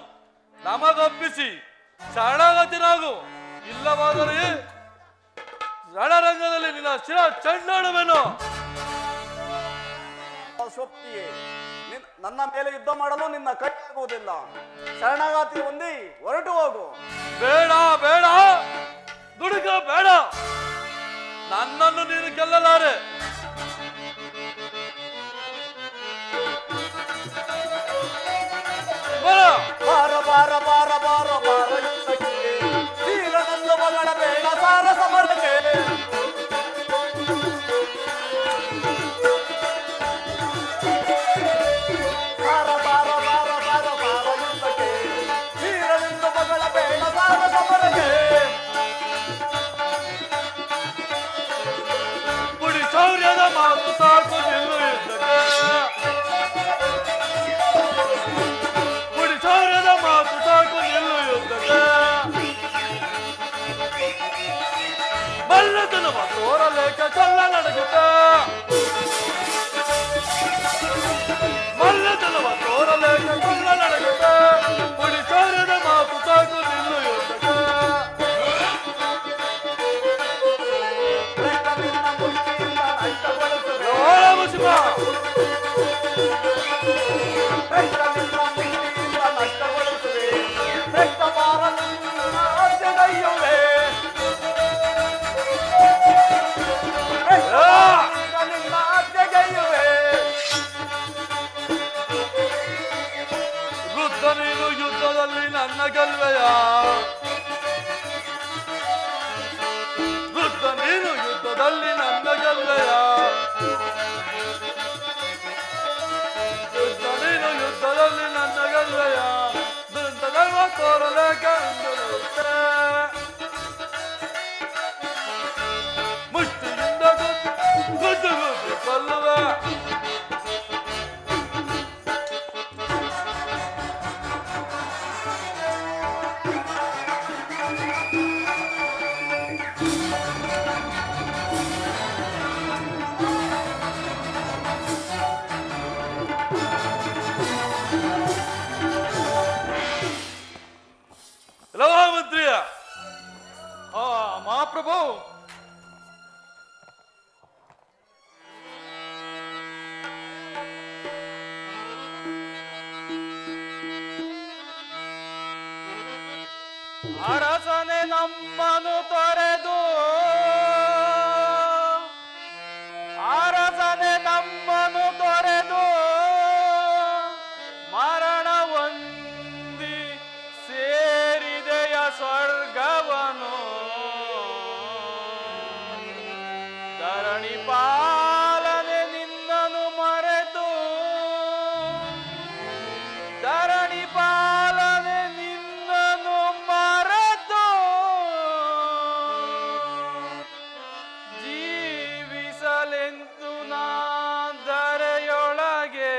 ನಮಗೊಪ್ಪಿಸಿ ಶರಣಾಗತಿನಾಗು. ಇಲ್ಲವಾದರೆ ರಣರಂಗದಲ್ಲಿ ನಿನ್ನ ಶಿರ ಚೆಂಡಾಡುವೆನು. ಶೋಕ್ತಿಯೇ, ನನ್ನ ಮೇಲೆ ಯುದ್ಧ ಮಾಡಲು ನಿನ್ನ ಕೈ ಆಗುವುದಿಲ್ಲ. ಶರಣಾಗತಿ ಹೊಂದಿ ಹೊರಟು ಹೋಗು. ಬೇಡ ಬೇಡ, ದುಡುಕ ಬೇಡ. ನನ್ನನ್ನು ನೀನು ಗೆಲ್ಲಲಾರೆ. ಬಾರ ಬಾರ ಬಾರ ಬಾರ ಬಾರ ಯುದ್ಧಕ್ಕೆ, ವೀರನಂದ ಮಗಳ ಬೇಡ ಸಾರ ಸಮರಕ್ಕೆ. ಬಾರ ಬಾರ ಬಾರ ಬಾರ ಬಾರ ಯುದ್ಧಕ್ಕೆ, ವೀರನಂದ ಮಗಳ ಬೇಡ ಸಾರ ಸಮರಕ್ಕೆ. ಪುಡಿ ಶೌರ್ಯದ ಮಾತು ಸಾಕು ನಿಲ್ಲು ಯುದ್ಧಕ್ಕೆ. ಪುಡಿ ಶೌರ್ಯದ ಮಾತು ಸಾಕು ನಿಲ್ಲು ಯುದ್ಧಕ್ಕೆ. ಮಲ್ಲತನವ ತೋರಲೇಕ ಚಲ್ಲ ನಡಗುತ್ತ. ಮಲ್ಲತನವ ತೋರಲೇಕ ಚಲ್ಲ ನಡಗುತ್ತ. ತೋರಲೆ ಕಂಡುತ್ತೆ ಮುಷ್ಟಿಯಿಂದ ಗುದ್ದು ಕೊಲ್ಲುವೆ ಮಂತ್ರಿಯ ಮಹಾಪ್ರಭು ಅರಸನೆ ನಮ್ಮನು ತೊರೆದು ಅರಸನೆ ನಮ್ಮನು ತೊರೆದು ಮರಣ ಹೊಂದಿ ಸೇರಿದೆಯ ಸ್ವರ್ಗವನು ಧರಣಿ ಪಾಲನೆ ನಿನ್ನನು ಮರೆತು ಧರಣಿ ಪಾಲನೆ ನಿನ್ನನು ಮರೆತು ಜೀವಿಸಲೆಂದು ನಾ ಧರೆಯೊಳಗೆ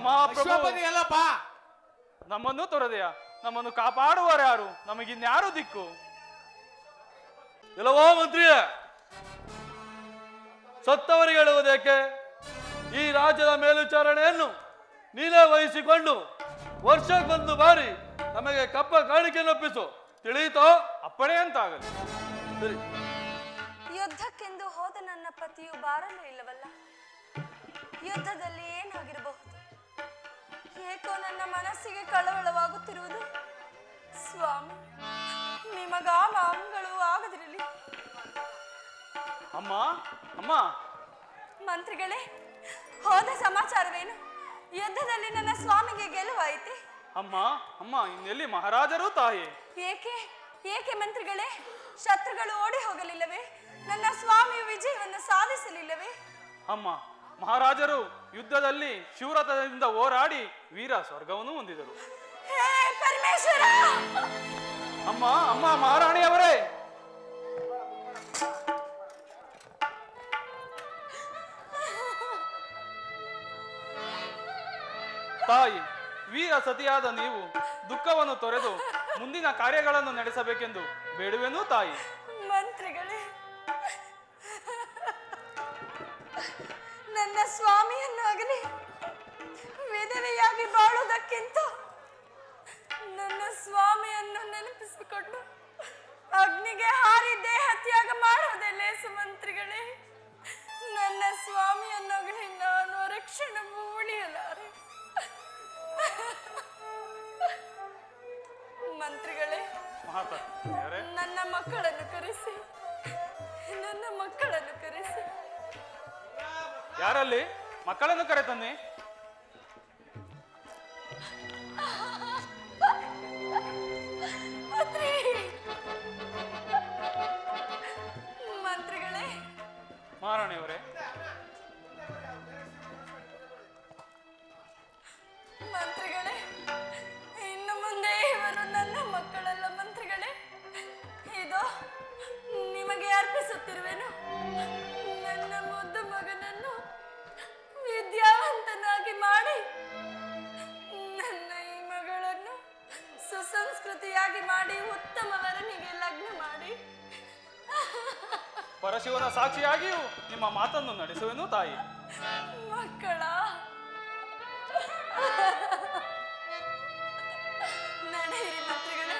ಮಹಾಪ್ರಭು ನಮ್ಮನ್ನು ತೊರೆದೆಯ ನಮ್ಮನ್ನು ಕಾಪಾಡುವರ್ಯಾರು ನಮಗಿನ್ಯಾರು ದಿಕ್ಕು ಇಲ್ಲವೋ ಮಂತ್ರಿಯ ಸತ್ತವರಿಗೆ ಹೇಳುವುದೇಕೆ ಈ ರಾಜ್ಯದ ಮೇಲ್ವಿಚಾರಣೆಯನ್ನು ನೀನೇ ವಹಿಸಿಕೊಂಡು ವರ್ಷಕ್ಕೊಂದು ಬಾರಿ ನಮಗೆ ಕಪ್ಪ ಕಾಣಿಕೆಯನ್ನೊಪ್ಪಿಸು ತಿಳಿಯಿತೋ ಅಪ್ಪಣೆ ಅಂತಾಗಲಿ ಸರಿ ಯುದ್ಧಕ್ಕೆಂದು ಹೋದ ನನ್ನ ಪತಿಯು ಬಾರಲೂ ಇಲ್ಲವಲ್ಲ ಯುದ್ಧದಲ್ಲಿ ಏನಾಗಿರಬಹುದು ಏಕೋ ನನ್ನ ಮನಸ್ಸಿಗೆ ಕಳವಳವಾಗುತ್ತಿರುವುದು ಸ್ವಾಮಿ ನಿಮಗ ಮಂಗಳು ಆಗದಿರಲಿ ಅಮ್ಮ ಅಮ್ಮ ಮಂತ್ರಿಗಳೇ ಹೋದ ಸಮಾಚಾರವೇನು ಯುದ್ಧದಲ್ಲಿ ನನ್ನ ಸ್ವಾಮಿಗೆ ಗೆಲುವಾಯಿತೆ ಅಮ್ಮ ಅಮ್ಮ ಇನ್ನೆಲ್ಲಿ ಮಹಾರಾಜರು ತಾಯಿ ಏಕೆ ಏಕೆ ಮಂತ್ರಿಗಳೇ ಶತ್ರುಗಳು ಓಡಿ ಹೋಗಲಿಲ್ಲವೇ ನನ್ನ ಸ್ವಾಮಿಯು ವಿಜಯವನ್ನು ಸಾಧಿಸಲಿಲ್ಲವೇ ಅಮ್ಮ ಮಹಾರಾಜರು ಯುದ್ಧದಲ್ಲಿ ಶೂರತದಿಂದ ಹೋರಾಡಿ ವೀರ ಸ್ವರ್ಗವನ್ನು ಹೊಂದಿದರು ಹೇ ಪರಮೇಶ್ವರ ಅಮ್ಮ ಅಮ್ಮ ಮಹಾರಾಣಿಯವರೇ ತಾಯಿ ವೀರ ಸತಿಯಾದ ನೀವು ದುಃಖವನ್ನು ತೊರೆದು ಮುಂದಿನ ಕಾರ್ಯಗಳನ್ನು ನಡೆಸಬೇಕೆಂದು ಬೇಡುವೆನು ತಾಯಿ ಮಂತ್ರಿಗಳೇ ನನ್ನ ಸ್ವಾಮಿಯನ್ನಾಗಲಿ ವಿಧವೆಯಾಗಿ ಬಾಳುವುದಕ್ಕಿಂತ ನನ್ನ ಸ್ವಾಮಿಯನ್ನು ನೆನಪಿಸಿಕೊಂಡು ಅಗ್ನಿಗೆ ಹಾರಿ ದೇಹ ತ್ಯಾಗ ಮಾಡುವುದೇ ಲೇಸು ಮಂತ್ರಿಗಳೇ ನನ್ನ ಸ್ವಾಮಿಯನ್ನಾಗಲಿ ನಾನು ರಕ್ಷಣೆ ಉಳಿಯಲಾರೆ ಮಂತ್ರಿಗಳೇ ನನ್ನ ಮಕ್ಕಳನ್ನು ಕರೆಸಿ ಯಾರಲ್ಲಿ ಮಕ್ಕಳನ್ನು ಕರೆತನ್ನಿ ಮಂತ್ರಿಗಳೇ ಮಹಾರಾಣಿಯವರೇ ಮಂತ್ರಿಗಳೇ ಇನ್ನು ಮುಂದೆ ಇವರು ನನ್ನ ಮಕ್ಕಳಲ್ಲ ಮಂತ್ರಿಗಳೇ ಇದು ನಿಮಗೆ ಅರ್ಪಿಸುತ್ತಿರುವೆನು ನನ್ನ ಮುದ್ದು ಮಗನನ್ನು ವಿದ್ಯಾವಂತನಾಗಿ ಮಾಡಿ ನನ್ನ ಈ ಮಗಳನ್ನು ಸುಸಂಸ್ಕೃತಿಯಾಗಿ ಮಾಡಿ ಉತ್ತಮ ವರನಿಗೆ ಲಗ್ನ ಮಾಡಿ ಪರಶಿವನ ಸಾಕ್ಷಿಯಾಗಿಯೂ ನಿಮ್ಮ ಮಾತನ್ನು ನಡೆಸುವೆನು ತಾಯಿ ಮಕ್ಕಳ ನಡೆಯಿರಿ ಮಂತ್ರಿಗಳೇ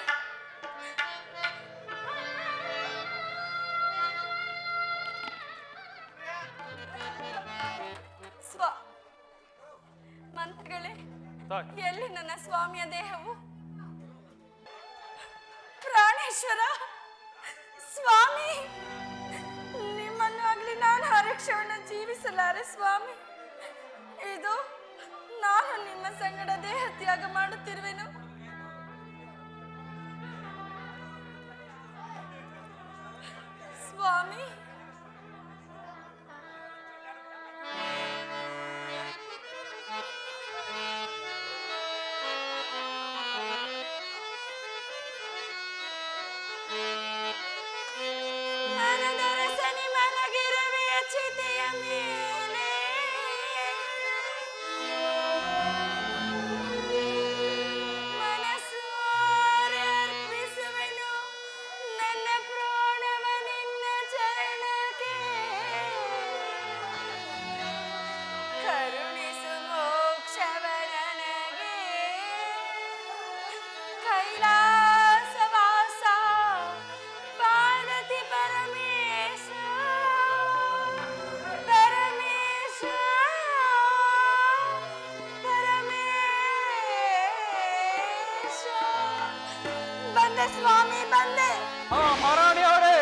ಮಂತ್ರಿಗಳೇ ಎಲ್ಲಿ ನನ್ನ ಸ್ವಾಮಿಯ ದೇಹವು ಪ್ರಾಣೇಶ್ವರ ಸ್ವಾಮಿ ನಿಮ್ಮನ್ನಾಗ್ಲಿ ನಾನು ಹರಕ್ಷವನ್ನು ಜೀವಿಸಲಾರೆ ಸ್ವಾಮಿ ಇದು ನಾನು ನಿಮ್ಮ ಸಂಗಡ ದೇಹ ತ್ಯಾಗ ಮಾಡುತ್ತಿರುವೆನು ಸ್ವಾಮಿ ಮನದರಸನಿ ಮನಗಿರುವೆ ಚಿತೆಯ ಮೇಲೆ ಮನಸ್ಸಾರೆ ಅರ್ಪಿಸುವೆನು ನನ್ನ ಪ್ರಾಣವ ನಿನ್ನ ಚರಣಕ್ಕೆ ಕರುಣಿಸು ಮೋಕ್ಷವ ನನಗೆ ಕೈಲಾಸವಾಸ ಪಾರ್ವತಿ ಪರಮೇಶ ಪರಮೇಶ ಪರಮೇಶ ಬಂದೆ ಸ್ವಾಮಿ ಬಂದೆ. ಮಹಾರಾಣಿ ಅವರೇ